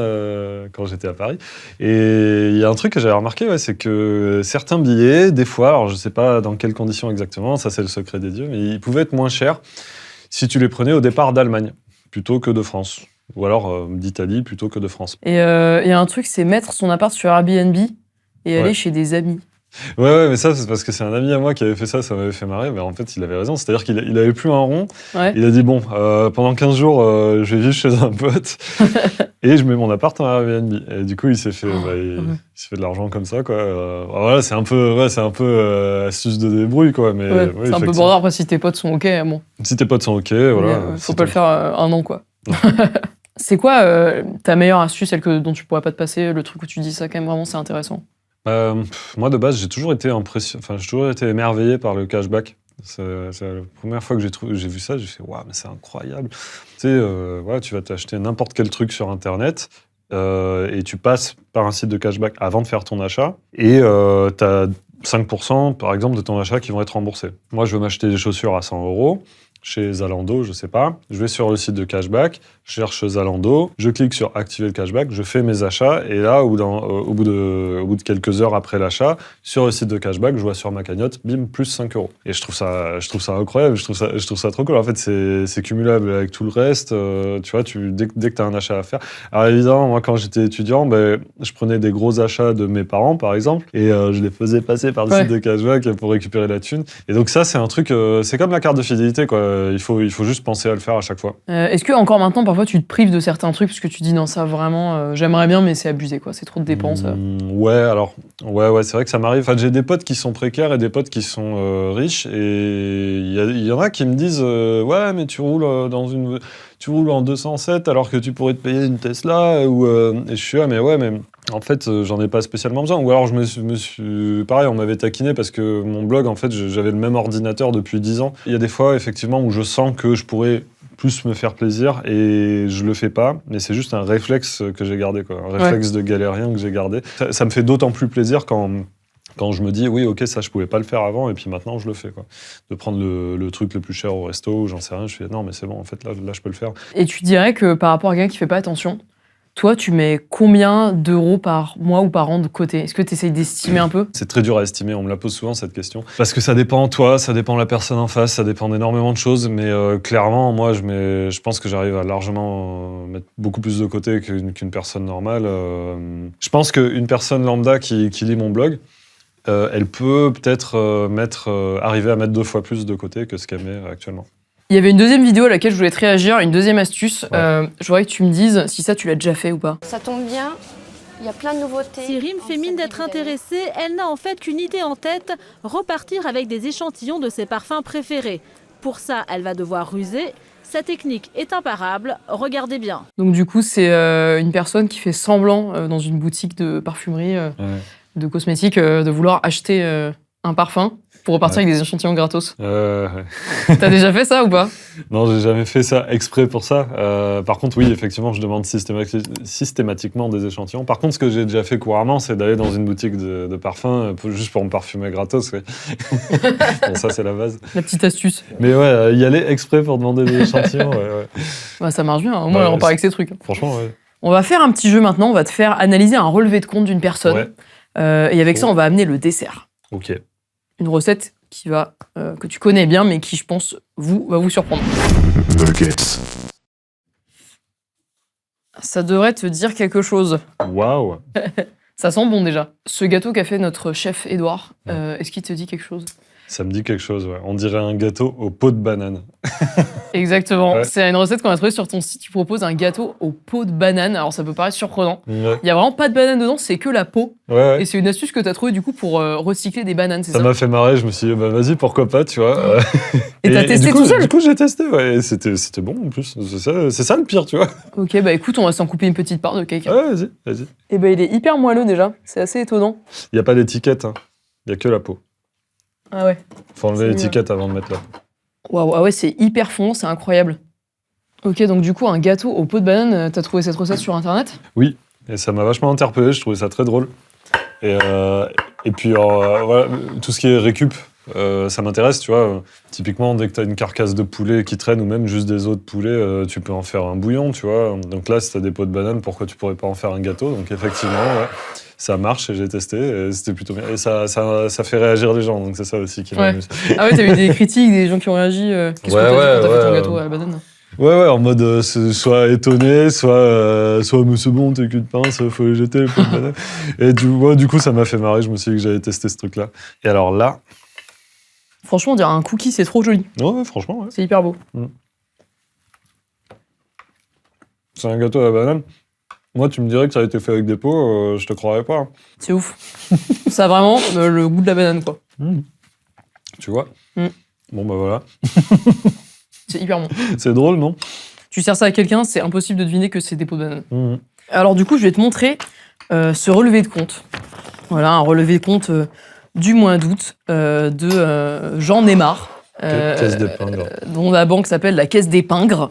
quand j'étais à Paris. Et il y a un truc que j'avais remarqué, c'est que certains billets, des fois, alors je sais pas dans quelles conditions exactement, ça c'est le secret des dieux, mais ils pouvaient être moins chers si tu les prenais au départ d'Allemagne plutôt que de France. Ou alors d'Italie plutôt que de France.
Et il y a un truc, c'est mettre son appart sur Airbnb et aller chez des amis.
Ouais, mais ça, c'est parce que c'est un ami à moi qui avait fait ça m'avait fait marrer, mais en fait, il avait raison. C'est-à-dire qu'il avait plus un rond.
Ouais.
Il a dit, bon, pendant 15 jours, je vais vivre chez un pote et je mets mon appart en Airbnb. Et du coup, il s'est fait, il s'est fait de l'argent comme ça, quoi. Voilà, c'est un peu, astuce de débrouille, quoi. Mais,
Ouais, c'est un peu border, après, si tes potes sont OK, bon.
Si tes potes sont OK, voilà.
Faut pas le faire un an, quoi. C'est quoi ta meilleure astuce, celle dont tu pourrais pas te passer, le truc où tu dis ça, quand même, vraiment, c'est intéressant?
Moi, de base, j'ai toujours été émerveillé par le cashback. C'est la première fois que j'ai vu ça, j'ai fait « Waouh, mais c'est incroyable !» Tu sais, voilà, tu vas t'acheter n'importe quel truc sur Internet et tu passes par un site de cashback avant de faire ton achat et tu as 5%, par exemple, de ton achat qui vont être remboursés. Moi, je veux m'acheter des chaussures à 100 € chez Zalando, je sais pas. Je vais sur le site de cashback, je cherche Zalando, je clique sur activer le cashback, je fais mes achats et là, au bout de quelques heures après l'achat, sur le site de cashback, je vois sur ma cagnotte, bim, plus 5 €. Et je trouve ça incroyable, je trouve ça trop cool. En fait, c'est cumulable avec tout le reste. Tu vois, dès que tu as un achat à faire. Alors évidemment, moi, quand j'étais étudiant, je prenais des gros achats de mes parents, par exemple, et je les faisais passer par le site de cashback pour récupérer la thune. Et donc ça, c'est un truc, c'est comme la carte de fidélité, quoi. Il faut juste penser à le faire à chaque fois.
Est-ce que encore maintenant, parfois, tu te prives de certains trucs parce que tu dis non, ça vraiment, j'aimerais bien, mais c'est abusé, quoi. C'est trop de dépenses.
Ouais, c'est vrai que ça m'arrive. Enfin, j'ai des potes qui sont précaires et des potes qui sont riches, et il y en a qui me disent ouais, mais tu roules en 207 alors que tu pourrais te payer une Tesla, et je suis là, mais ouais, mais en fait, j'en ai pas spécialement besoin. Ou alors, pareil, on m'avait taquiné parce que mon blog, en fait, j'avais le même ordinateur depuis 10 ans. Il y a des fois, effectivement, où je sens que je pourrais plus me faire plaisir et je le fais pas, mais c'est juste un réflexe que j'ai gardé, quoi. Un réflexe de galérien que j'ai gardé. Ça me fait d'autant plus plaisir quand je me dis, oui, ok, ça, je pouvais pas le faire avant, et puis maintenant, je le fais, quoi. De prendre le truc le plus cher au resto, ou j'en sais rien, je fais, non, mais c'est bon, en fait, là, je peux le faire.
Et tu dirais que par rapport à quelqu'un qui fait pas attention, toi, tu mets combien d'euros par mois ou par an de côté? Est-ce que tu essayes d'estimer un peu?
C'est très dur à estimer, on me la pose souvent, cette question. Parce que ça dépend de toi, ça dépend de la personne en face, ça dépend d'énormément de choses, mais clairement, moi, je pense que j'arrive à largement mettre beaucoup plus de côté qu'une personne normale. Je pense qu'une personne lambda qui lit mon blog, elle peut peut-être arriver à mettre 2 fois plus de côté que ce qu'elle met actuellement.
Il y avait une deuxième vidéo à laquelle je voulais te réagir, une deuxième astuce. Je voudrais que tu me dises si ça, tu l'as déjà fait ou pas.
Ça tombe bien, il y a plein de nouveautés.
Si Rim fait mine d'être intéressée, elle n'a en fait qu'une idée en tête, repartir avec des échantillons de ses parfums préférés. Pour ça, elle va devoir ruser. Sa technique est imparable, regardez bien. Donc du coup, c'est une personne qui fait semblant dans une boutique de parfumerie, de cosmétiques, de vouloir acheter un parfum pour repartir avec des échantillons gratos. T'as déjà fait ça ou pas?
Non, j'ai jamais fait ça exprès pour ça. Par contre, oui, effectivement, je demande systématiquement des échantillons. Par contre, ce que j'ai déjà fait couramment, c'est d'aller dans une boutique de parfums juste pour me parfumer gratos. Oui. Bon, ça, c'est la base.
La petite astuce.
Mais ouais, y aller exprès pour demander des échantillons, ouais.
Bah, ça marche bien, au moins, on repart avec ces trucs.
Franchement, ouais.
On va faire un petit jeu maintenant, on va te faire analyser un relevé de compte d'une personne. Et avec ça, on va amener le dessert.
Ok.
Une recette que tu connais bien, mais qui, je pense, va vous surprendre.
Nuggets.
Ça devrait te dire quelque chose.
Waouh.
Ça sent bon déjà. Ce gâteau qu'a fait notre chef Édouard, est-ce qu'il te dit quelque chose?
Ça me dit quelque chose, ouais. On dirait un gâteau aux peaux de banane.
Exactement. Ouais. C'est une recette qu'on a trouvée sur ton site. Tu proposes un gâteau aux peaux de banane. Alors ça peut paraître surprenant. Ouais. Il y a vraiment pas de banane dedans, c'est que la peau. Ouais. Et c'est une astuce que tu as trouvée du coup pour recycler des bananes, c'est ça?
Ça m'a fait marrer. Je me suis dit, bah vas-y, pourquoi pas, tu vois.
Et t'as testé tout seul?
Du coup, j'ai testé, ouais. C'était bon en plus. C'est ça le pire, tu vois.
Ok, bah écoute, on va s'en couper une petite part de cake.
Ouais, vas-y.
Et bah il est hyper moelleux déjà. C'est assez étonnant.
Il n'y a pas d'étiquette, hein. Il n'y a que la peau.
Ah ouais.
Faut enlever l'étiquette avant de mettre là.
Waouh, ah ouais, c'est hyper fond, c'est incroyable. Ok, donc du coup, un gâteau aux peaux de banane, t'as trouvé cette recette sur internet? Oui,
et ça m'a vachement interpellé, je trouvais ça très drôle. Et puis, voilà, tout ce qui est récup, ça m'intéresse, tu vois. Typiquement, dès que t'as une carcasse de poulet qui traîne, ou même juste des os de poulet, tu peux en faire un bouillon, tu vois. Donc là, si t'as des peaux de banane, pourquoi tu pourrais pas en faire un gâteau? Donc effectivement, ouais. Ça marche et j'ai testé et c'était plutôt bien. Et ça fait réagir les gens, donc c'est ça aussi qui m'amuse.
Ah ouais, t'as eu des critiques, des gens qui ont réagi. Qu'est-ce que t'as dit quand t'as fait ton gâteau à la banane?
Ouais, en mode soit étonné, soit mais c'est bon, t'es cul de pince, faut les jeter, les pots de banane. Et du coup, ça m'a fait marrer, je me suis dit que j'allais tester ce truc-là. Et alors là...
Franchement, on dirait un cookie, c'est trop joli.
Ouais, franchement, ouais.
C'est hyper beau.
C'est un gâteau à la banane. Moi, tu me dirais que ça a été fait avec des pots, je te croirais pas. Hein.
C'est ouf. Ça a vraiment le goût de la banane, quoi.
Tu vois Bon, bah voilà.
C'est hyper bon.
C'est drôle, non?
Tu sers ça à quelqu'un, c'est impossible de deviner que c'est des pots de banane. Alors du coup, je vais te montrer ce relevé de compte. Voilà, un relevé de compte du mois d'août de Jean Neymar.
Caisse d'épingre.
Dont la banque s'appelle la Caisse d'épingre.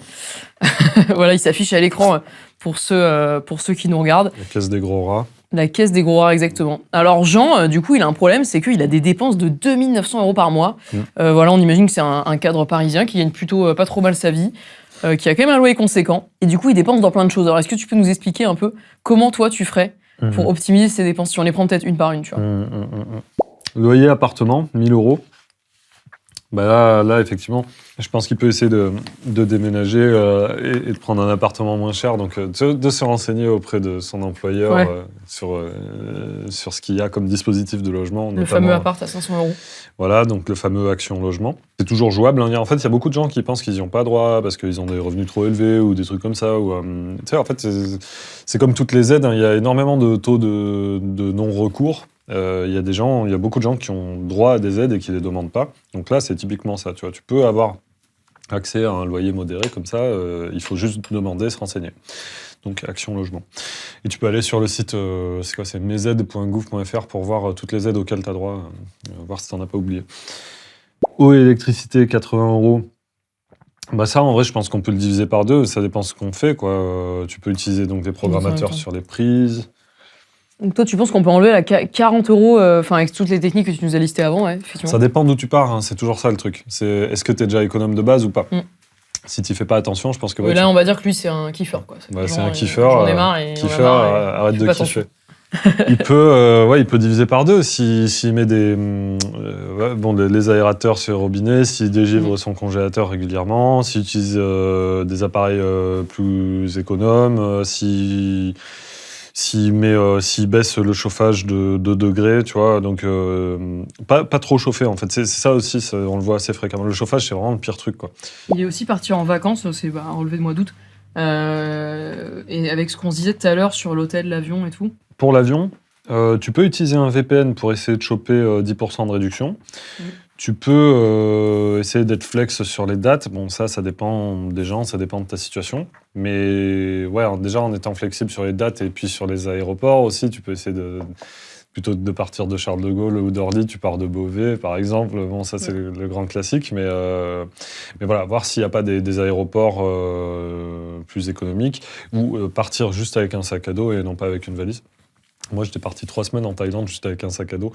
Voilà, il s'affiche à l'écran pour ceux qui nous regardent.
La caisse des gros rats.
La Caisse des gros rats, exactement. Alors Jean, du coup, il a un problème, c'est qu'il a des dépenses de 2 900 € par mois. Voilà, on imagine que c'est un cadre parisien qui gagne plutôt pas trop mal sa vie, qui a quand même un loyer conséquent, et du coup, il dépense dans plein de choses. Alors, est-ce que tu peux nous expliquer un peu comment toi, tu ferais pour optimiser ses dépenses, si on les prend peut-être une par une, tu vois.
Loyer appartement, 1 000 €. Bah là, effectivement, je pense qu'il peut essayer de déménager et de prendre un appartement moins cher, donc de se renseigner auprès de son employeur sur ce qu'il y a comme dispositif de logement.
Le fameux appart à 500 €.
Voilà, donc le fameux Action Logement. C'est toujours jouable. Hein. En fait, il y a beaucoup de gens qui pensent qu'ils n'y ont pas droit parce qu'ils ont des revenus trop élevés ou des trucs comme ça. Ou, tu sais, en fait, c'est comme toutes les aides, hein. Il y a énormément de taux de non-recours. Il y a beaucoup de gens qui ont droit à des aides et qui ne les demandent pas. Donc là, c'est typiquement ça. Tu vois, tu peux avoir accès à un loyer modéré comme ça. Il faut juste demander, se renseigner. Donc Action Logement. Et tu peux aller sur le site, c'est mesaides.gouv.fr pour voir toutes les aides auxquelles tu as droit, voir si tu n'en as pas oublié. Eau et électricité, 80 €. Bah ça, en vrai, je pense qu'on peut le diviser par deux. Ça dépend ce qu'on fait, quoi. Tu peux utiliser donc des programmateurs sur les prises.
Donc toi, tu penses qu'on peut enlever la 40 €, enfin avec toutes les techniques que tu nous as listées avant, ouais, effectivement.
Ça dépend d'où tu pars, hein. C'est toujours ça le truc. Est-ce que tu es déjà économe de base ou pas? Si tu fais pas attention, je pense que...
là, on va dire que lui, c'est un kiffeur, quoi.
C'est un kiffeur.
J'en ai marre et
arrête de kiffer. Il peut diviser par deux s'il met les aérateurs sur le robinet, s'il dégivre son congélateur régulièrement, s'il utilise des appareils plus économes, s'il baisse le chauffage de 2 degrés, tu vois, donc pas trop chauffer en fait. C'est ça aussi, on le voit assez fréquemment. Le chauffage, c'est vraiment le pire truc, quoi.
Il est aussi parti en vacances, c'est un relevé de mois d'août, et avec ce qu'on se disait tout à l'heure sur l'hôtel, l'avion et tout.
Pour l'avion, tu peux utiliser un VPN pour essayer de choper 10% de réduction. Tu peux essayer d'être flex sur les dates. Bon, ça dépend des gens, ça dépend de ta situation. Mais ouais, déjà, en étant flexible sur les dates et puis sur les aéroports aussi, tu peux essayer plutôt de partir de Charles de Gaulle ou d'Orly, tu pars de Beauvais, par exemple. Bon, ça, c'est le grand classique. Mais voilà, voir s'il n'y a pas des aéroports plus économiques ou partir juste avec un sac à dos et non pas avec une valise. Moi, j'étais parti 3 semaines en Thaïlande juste avec un sac à dos.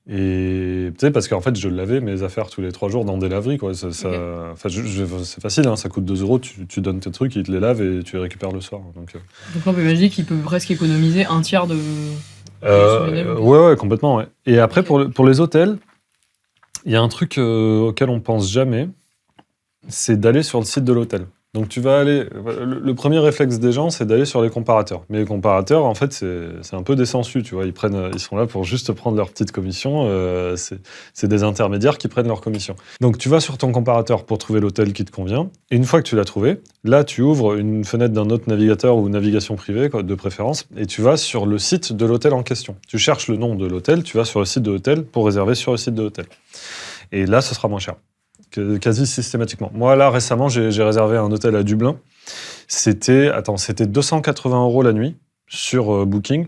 Et tu sais, parce qu'en fait, je lavais mes affaires tous les 3 jours dans des laveries, quoi. C'est facile, hein, ça coûte 2 €, tu donnes tes trucs, ils te les lavent et tu les récupères le soir. Donc là,
on peut imaginer qu'il peut presque économiser un tiers de...
Ouais, complètement, ouais. Et après, pour les hôtels, il y a un truc auquel on pense jamais, c'est d'aller sur le site de l'hôtel. Donc tu vas aller... Le premier réflexe des gens, c'est d'aller sur les comparateurs. Mais les comparateurs, en fait, c'est un peu des sangsues, tu vois. Ils sont là pour juste prendre leur petite commission. C'est des intermédiaires qui prennent leur commission. Donc tu vas sur ton comparateur pour trouver l'hôtel qui te convient. Et une fois que tu l'as trouvé, là, tu ouvres une fenêtre d'un autre navigateur ou navigation privée, quoi, de préférence, et tu vas sur le site de l'hôtel en question. Tu cherches le nom de l'hôtel, tu vas sur le site de l'hôtel pour réserver sur le site de l'hôtel. Et là, ce sera moins cher. Quasi systématiquement. Moi, là, récemment, j'ai réservé un hôtel à Dublin. C'était 280 € la nuit sur Booking.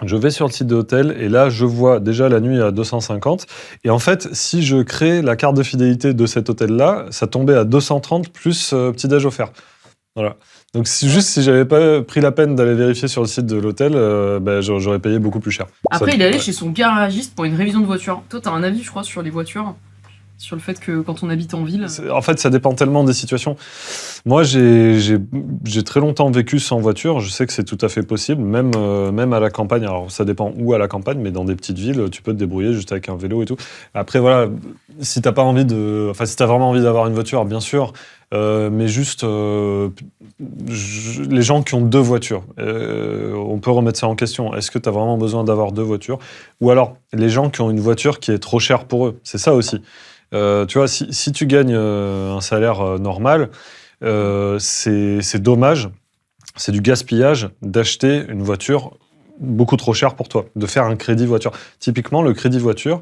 Je vais sur le site de l'hôtel et là, je vois déjà la nuit à 250. Et en fait, si je crée la carte de fidélité de cet hôtel-là, ça tombait à 230 plus petit-déj offert. Voilà. Donc, si j'avais pas pris la peine d'aller vérifier sur le site de l'hôtel, j'aurais payé beaucoup plus cher.
Après, il est allé chez son garagiste pour une révision de voiture. Toi, t'as un avis, je crois, sur les voitures ? sur le fait que quand on habite en ville.
En fait, ça dépend tellement des situations. Moi, j'ai très longtemps vécu sans voiture. Je sais que c'est tout à fait possible, même à la campagne. Alors, ça dépend où à la campagne, mais dans des petites villes, tu peux te débrouiller juste avec un vélo et tout. Après, voilà, si t'as pas envie si t'as vraiment envie d'avoir une voiture, bien sûr. Mais juste les gens qui ont 2 voitures, on peut remettre ça en question. Est-ce que tu as vraiment besoin d'avoir 2 voitures? Ou alors, les gens qui ont une voiture qui est trop chère pour eux. C'est ça aussi. Tu vois, si tu gagnes un salaire normal, c'est dommage, c'est du gaspillage d'acheter une voiture beaucoup trop chère pour toi, de faire un crédit voiture. Typiquement, le crédit voiture,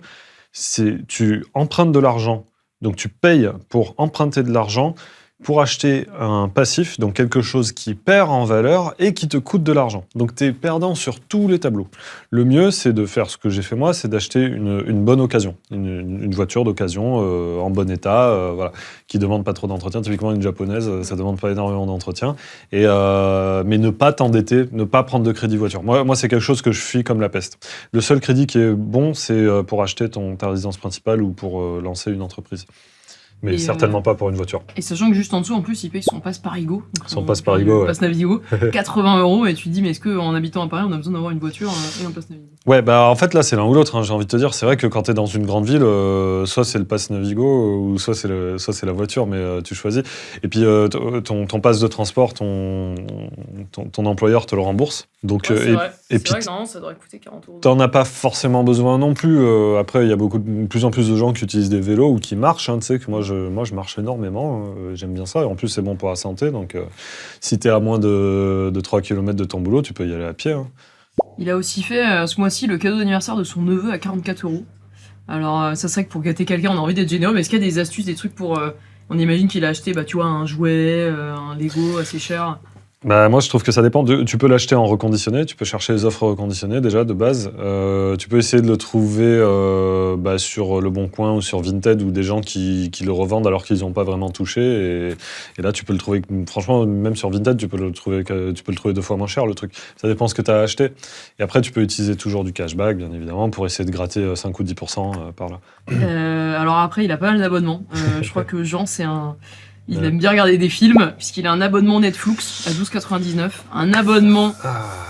tu empruntes de l'argent, donc tu payes pour emprunter de l'argent pour acheter un passif, donc quelque chose qui perd en valeur et qui te coûte de l'argent. Donc tu es perdant sur tous les tableaux. Le mieux, c'est de faire ce que j'ai fait moi, c'est d'acheter une bonne occasion, une voiture d'occasion en bon état, voilà, qui ne demande pas trop d'entretien. Typiquement, une japonaise, ça ne demande pas énormément d'entretien. Mais ne pas t'endetter, ne pas prendre de crédit voiture. Moi, c'est quelque chose que je fuis comme la peste. Le seul crédit qui est bon, c'est pour acheter ta résidence principale ou pour lancer une entreprise. Mais certainement pas pour une voiture.
Et sachant que juste en dessous, en plus, ils payent son passe Parigo.
Son passe Parigo, ouais.
Passe Navigo, 80 €. Et tu te dis, mais est-ce qu'en habitant à Paris, on a besoin d'avoir une voiture et un passe Navigo?
Ouais, bah en fait, là, c'est l'un ou l'autre. Hein, j'ai envie de te dire, c'est vrai que quand t'es dans une grande ville, soit c'est le passe Navigo, ou soit c'est la voiture, mais tu choisis. Et puis, ton passe de transport, ton employeur te le rembourse. Donc,
ouais, c'est vrai.
Et
c'est
puis,
vrai que normalement, ça devrait coûter 40 €.
T'en as pas forcément besoin non plus. Après, il y a de plus en plus de gens qui utilisent des vélos ou qui marchent. Hein, tu sais que moi, je marche énormément. J'aime bien ça. Et en plus, c'est bon pour la santé. Donc, si t'es à moins de 3 km de ton boulot, tu peux y aller à pied. Hein.
Il a aussi fait ce mois-ci le cadeau d'anniversaire de son neveu à 44 €. Alors, ça serait que pour gâter quelqu'un, on a envie d'être généreux. Mais est-ce qu'il y a des astuces, des trucs pour... on imagine qu'il a acheté, tu vois, un jouet, un Lego assez cher.
Bah, moi, je trouve que ça dépend. Tu peux l'acheter en reconditionné, tu peux chercher les offres reconditionnées déjà de base. Tu peux essayer de le trouver sur Le Bon Coin ou sur Vinted ou des gens qui le revendent alors qu'ils n'ont pas vraiment touché. Et là, tu peux le trouver. Franchement, même sur Vinted, tu peux le trouver 2 fois moins cher le truc. Ça dépend ce que tu as acheté. Et après, tu peux utiliser toujours du cashback, bien évidemment, pour essayer de gratter 5 ou 10% par là.
Alors après, il a pas mal d'abonnements. Je crois que Jean, il aime bien regarder des films, puisqu'il a un abonnement Netflix à 12,99, un abonnement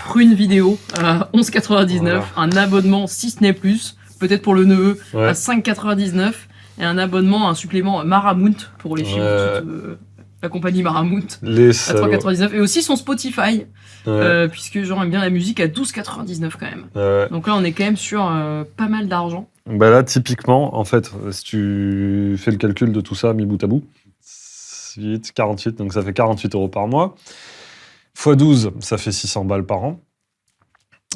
Prune Vidéo à 11,99, voilà. Un abonnement Disney+, peut-être pour le neveu, à 5,99, et un abonnement, un supplément Maramount pour les films, la compagnie Maramount, à 3,99, et aussi son Spotify, puisque Jean aime bien la musique à 12,99 quand même. Donc là, on est quand même sur pas mal d'argent.
Bah là, typiquement, en fait, si tu fais le calcul de tout ça, mis bout à bout, 48, donc ça fait 48 € par mois. X 12, ça fait 600 balles par an.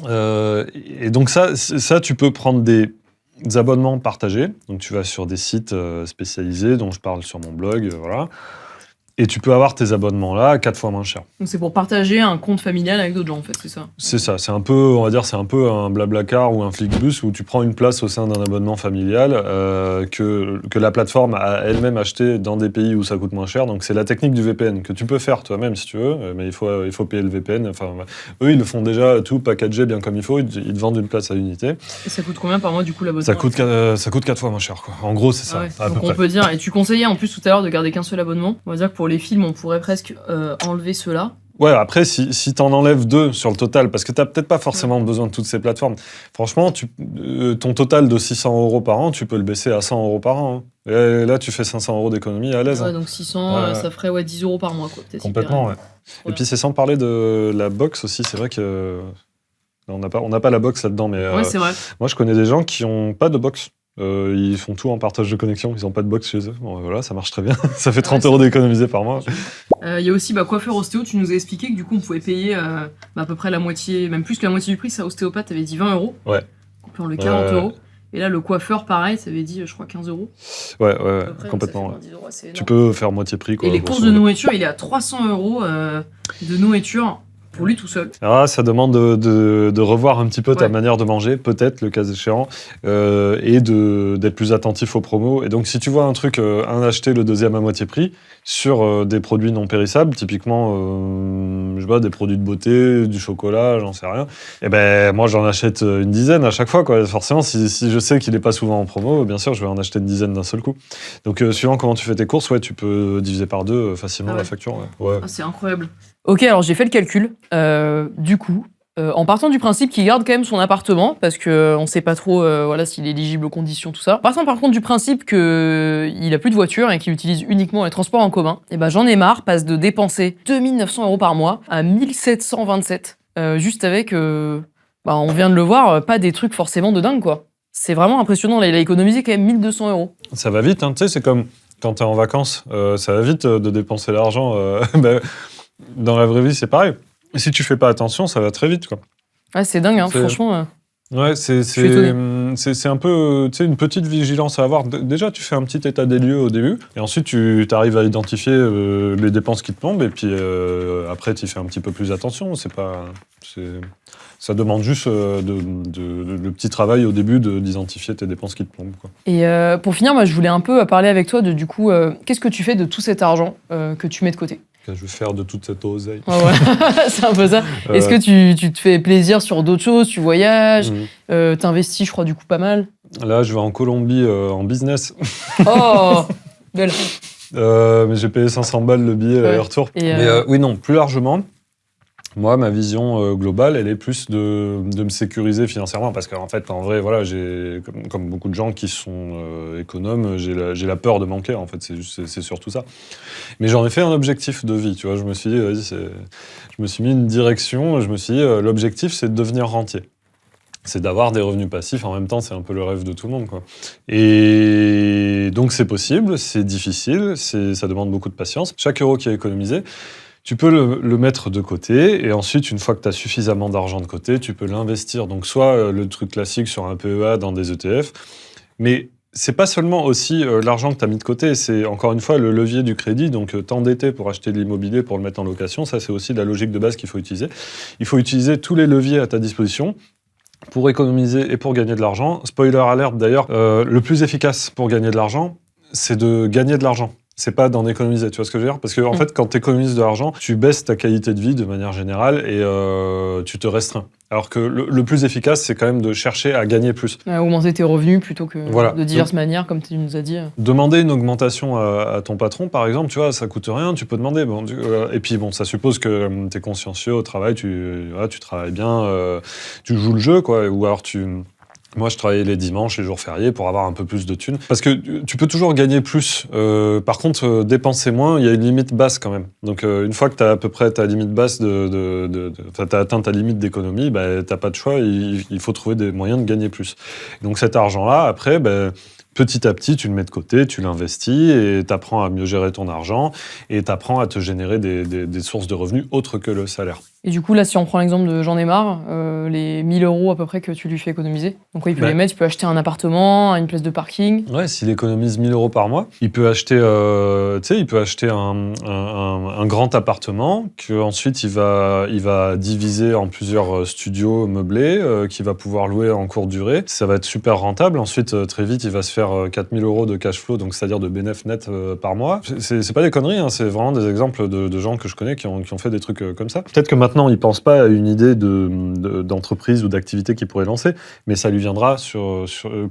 Et donc ça, tu peux prendre des abonnements partagés. Donc tu vas sur des sites spécialisés dont je parle sur mon blog, voilà. Et tu peux avoir tes abonnements là à 4 fois moins cher.
Donc c'est pour partager un compte familial avec d'autres gens en fait, c'est ça?
C'est ça, c'est un peu, on va dire, c'est un peu un Blablacar ou un Flixbus où tu prends une place au sein d'un abonnement familial que la plateforme a elle-même acheté dans des pays où ça coûte moins cher. Donc c'est la technique du VPN que tu peux faire toi-même si tu veux, mais il faut payer le VPN. Enfin, eux, ils le font déjà tout packagé bien comme il faut, ils te vendent une place à unité. Et
ça coûte combien par mois du coup l'abonnement?
Ça coûte 4 fois moins cher, quoi. En gros, c'est ça.
Ouais. Donc on peut dire, et tu conseillais en plus tout à l'heure de garder qu'un seul abonnement. On va dire que pour les films, on pourrait presque enlever ceux-là.
Ouais, après, si t'en enlèves 2 sur le total, parce que t'as peut-être pas forcément besoin de toutes ces plateformes. Franchement, ton total de 600 € par an, tu peux le baisser à 100 € par an. Hein. Et là, tu fais 500 € d'économie à l'aise.
Ouais,
hein.
Donc 600, ça ferait 10 € par mois, quoi.
Complètement, ouais. Et puis, c'est sans parler de la box aussi. C'est vrai que on n'a pas la box là-dedans, mais
ouais, c'est vrai.
Moi, je connais des gens qui n'ont pas de box. Ils font tout en partage de connexion, ils n'ont pas de box chez eux. Bon, voilà, ça marche très bien. Ça fait 30 € d'économiser par mois.
Il y a aussi coiffeur ostéo, tu nous as expliqué que du coup on pouvait payer à peu près la moitié, même plus que la moitié du prix. Ça, ostéopathe, t'avais dit 20 €.
Ouais.
Puis on le 40 €. Et là, le coiffeur, pareil, ça avait dit, je crois, 15 €.
Ouais,
près,
complètement.
€,
tu peux faire moitié prix, quoi.
Et les courses de nourriture, il est à 300 € de nourriture Pour lui tout seul.
Ah, ça demande de revoir un petit peu ta
Ouais.
manière de manger, peut-être, le cas échéant, et d'être plus attentif aux promos. Et donc, si tu vois un truc, un acheté, le deuxième à moitié prix, sur des produits non périssables, typiquement, je sais pas, des produits de beauté, du chocolat, j'en sais rien, et ben moi, j'en achète une dizaine à chaque fois, quoi. Forcément, si je sais qu'il est pas souvent en promo, bien sûr, je vais en acheter une dizaine d'un seul coup. Donc, suivant comment tu fais tes courses, ouais, tu peux diviser par deux facilement
Ah ouais.
la facture. Ouais.
C'est incroyable. Ok, alors j'ai fait le calcul. Du coup, en partant du principe qu'il garde quand même son appartement, parce qu'on sait pas trop voilà, s'il est éligible aux conditions, tout ça. Partant par contre du principe qu'il a plus de voiture et qu'il utilise uniquement les transports en commun, et ben j'en ai marre, passe de dépenser 2 900 € par mois à 1 727, juste avec, on vient de le voir, pas des trucs forcément de dingue, quoi. C'est vraiment impressionnant, là, il a économisé quand même 1 200 €.
Ça va vite, hein, tu sais, c'est comme quand t'es en vacances, ça va vite de dépenser l'argent. Ben, dans la vraie vie, c'est pareil. Et si tu fais pas attention, ça va très vite, quoi.
Ah, c'est dingue, hein,
C'est-
franchement.
Ouais, c'est
suis étonné.
un peu, tu sais, une petite vigilance à avoir. Déjà, tu fais un petit état des lieux au début, et ensuite tu arrives à identifier les dépenses qui te tombent, et puis après, tu fais un petit peu plus attention. Ça demande juste le petit travail au début d'identifier tes dépenses qui te tombent, quoi.
Et pour finir, moi, je voulais un peu parler avec toi de, du coup, qu'est-ce que tu fais de tout cet argent que tu mets de côté?
Que je vais faire de toute cette oseille.
Ouais, ouais. C'est un peu ça. Est-ce que tu te fais plaisir sur d'autres choses? Tu voyages? T'investis, je crois, du coup, pas mal.
Là, je vais en Colombie en business.
Oh, belle.
Mais j'ai payé 500 balles le billet,
Ouais.
l'aller-retour.
Et,
Mais oui, non, plus largement, moi, ma vision globale, elle est plus de me sécuriser financièrement. Parce qu'en fait, en vrai, voilà, comme beaucoup de gens qui sont économes, j'ai la peur de manquer, en fait. C'est surtout ça. Mais j'en ai fait un objectif de vie, tu vois. Je me suis dit, vas-y, je me suis mis une direction. Je me suis dit, l'objectif, c'est de devenir rentier. C'est d'avoir des revenus passifs. En même temps, c'est un peu le rêve de tout le monde, quoi. Et donc, c'est possible, c'est difficile, ça demande beaucoup de patience. Chaque euro qui est économisé, tu peux le mettre de côté, et ensuite, une fois que tu as suffisamment d'argent de côté, tu peux l'investir. Donc, soit le truc classique sur un PEA dans des ETF, mais c'est pas seulement aussi l'argent que tu as mis de côté, c'est encore une fois le levier du crédit. Donc, t'endetter pour acheter de l'immobilier, pour le mettre en location, ça, c'est aussi la logique de base qu'il faut utiliser. Il faut utiliser tous les leviers à ta disposition pour économiser et pour gagner de l'argent. Spoiler alert d'ailleurs, le plus efficace pour gagner de l'argent, c'est de gagner de l'argent. C'est pas d'en économiser, tu vois ce que je veux dire? Parce que en fait, quand tu économises de l'argent, tu baisses ta qualité de vie de manière générale et tu te restreins. Alors que le plus efficace, c'est quand même de chercher à gagner plus.
augmenter tes revenus plutôt que
Voilà.
de diverses manières, comme tu nous as dit.
Demander une augmentation à ton patron, par exemple, tu vois, ça coûte rien, tu peux demander. Bon, et puis, bon, ça suppose que tu es consciencieux au travail, tu travailles bien, tu joues le jeu, quoi. Ou alors, moi, je travaillais les dimanches, les jours fériés pour avoir un peu plus de thunes. Parce que tu peux toujours gagner plus. Par contre, dépenser moins, il y a une limite basse quand même. Donc, une fois que tu as à peu près ta limite basse t'as atteint ta limite d'économie, bah, t'as pas de choix. Il faut trouver des moyens de gagner plus. Donc, cet argent-là, après, petit à petit, tu le mets de côté, tu l'investis et tu apprends à mieux gérer ton argent et tu apprends à te générer des sources de revenus autres que le salaire.
Et du coup, là, si on prend l'exemple de J'en ai marre, les 1 000 € à peu près que tu lui fais économiser, donc il peut les mettre, il peut acheter un appartement, une place de parking.
Ouais, s'il économise 1 000 € par mois, il peut acheter, un grand appartement qu'ensuite il va diviser en plusieurs studios meublés qu'il va pouvoir louer en courte durée. Ça va être super rentable. Ensuite, très vite, il va se faire 4 000 € de cash flow, donc c'est-à-dire de bénéfice net par mois. C'est pas des conneries, hein, c'est vraiment des exemples de gens que je connais qui ont fait des trucs comme ça. Peut-être que maintenant, il pense pas à une idée d'entreprise ou d'activité qu'il pourrait lancer, mais ça lui viendra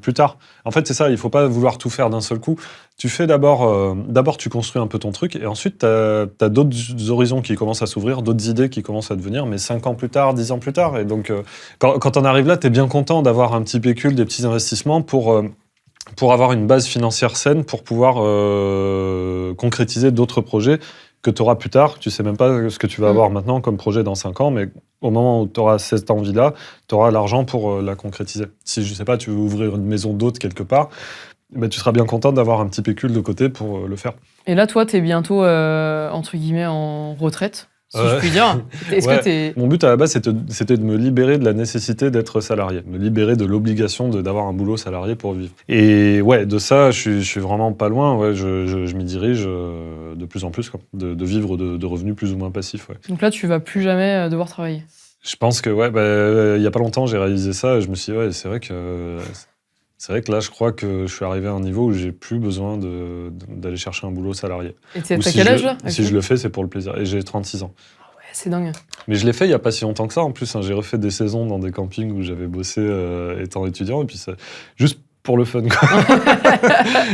plus tard. En fait, c'est ça, il faut pas vouloir tout faire d'un seul coup. Tu fais d'abord, tu construis un peu ton truc, et ensuite, t'as d'autres horizons qui commencent à s'ouvrir, d'autres idées qui commencent à devenir, mais 5 ans plus tard, 10 ans plus tard. Et donc, quand on arrive là, t'es bien content d'avoir un petit pécule, des petits investissements pour avoir une base financière saine, pour pouvoir concrétiser d'autres projets que tu auras plus tard. Tu sais même pas ce que tu vas avoir maintenant comme projet dans 5 ans, mais au moment où tu auras cette envie-là, tu auras l'argent pour la concrétiser. Si, je sais pas, tu veux ouvrir une maison d'hôte quelque part, tu seras bien content d'avoir un petit pécule de côté pour le faire.
Et là, toi, t'es bientôt, entre guillemets, en retraite. si je puis dire. Est-ce
Ouais.
que t'es...
Mon but à la base, c'était de me libérer de la nécessité d'être salarié, me libérer de l'obligation d'avoir un boulot salarié pour vivre. Et ouais, de ça, je suis vraiment pas loin. Ouais, je m'y dirige de plus en plus, quoi, de vivre de revenus plus ou moins passifs. Ouais.
Donc là, tu vas plus jamais devoir travailler.
Je pense que, ouais, il y a pas longtemps, j'ai réalisé ça et je me suis dit, ouais, c'est vrai que là, je crois que je suis arrivé à un niveau où j'ai plus besoin d'aller chercher un boulot salarié.
Et t'as
Ou
quel âge, là
si je le fais, c'est pour le plaisir. Et j'ai 36 ans.
Ouais, c'est dingue.
Mais je l'ai fait il y a pas si longtemps que ça, en plus. Hein. J'ai refait des saisons dans des campings où j'avais bossé étant étudiant, et puis ça, juste pour le fun, quoi.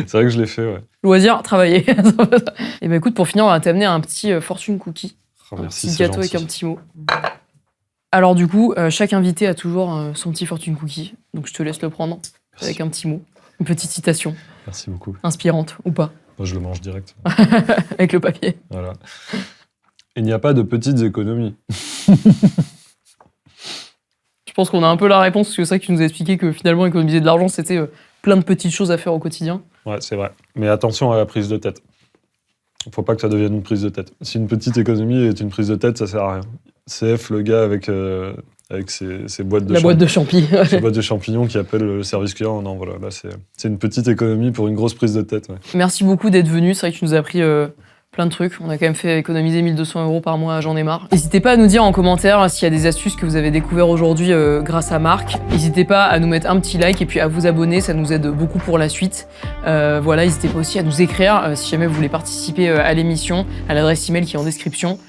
C'est vrai que je l'ai fait, ouais.
Loisir, travailler. Et ben écoute, pour finir, on va t'amener un petit fortune cookie.
Oh,
Un
merci,
petit
c'est
gâteau
gentil.
avec un petit mot. Alors du coup, chaque invité a toujours son petit fortune cookie. Donc je te laisse le prendre avec un petit mot. Une petite citation,
Merci beaucoup.
inspirante ou pas,
Moi, je le mange direct.
avec le papier.
Voilà. Il n'y a pas de petites économies.
Je pense qu'on a un peu la réponse, parce que c'est vrai que tu nous as expliqué que finalement, économiser de l'argent, c'était plein de petites choses à faire au quotidien.
Ouais, c'est vrai. Mais attention à la prise de tête. Faut pas que ça devienne une prise de tête. Si une petite économie est une prise de tête, ça sert à rien. CF, le gars avec ses boîtes de
Boîte de champi.
ses boîtes de champignons qui appelle le service client. Non, voilà, là, c'est une petite économie pour une grosse prise de tête. Ouais.
Merci beaucoup d'être venu. C'est vrai que tu nous as appris plein de trucs. On a quand même fait économiser 1 200 € par mois, j'en ai marre. N'hésitez pas à nous dire en commentaire s'il y a des astuces que vous avez découvert aujourd'hui grâce à Marc. N'hésitez pas à nous mettre un petit like et puis à vous abonner, ça nous aide beaucoup pour la suite. Voilà, n'hésitez pas aussi à nous écrire si jamais vous voulez participer à l'émission, à l'adresse email qui est en description.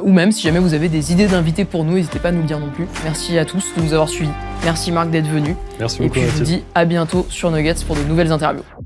Ou même si jamais vous avez des idées d'invités pour nous, n'hésitez pas à nous le dire non plus. Merci à tous de nous avoir suivis. Merci Marc d'être venu.
Merci
Et
beaucoup,
puis je vous
Mathilde.
dis à bientôt sur Nuggets pour de nouvelles interviews.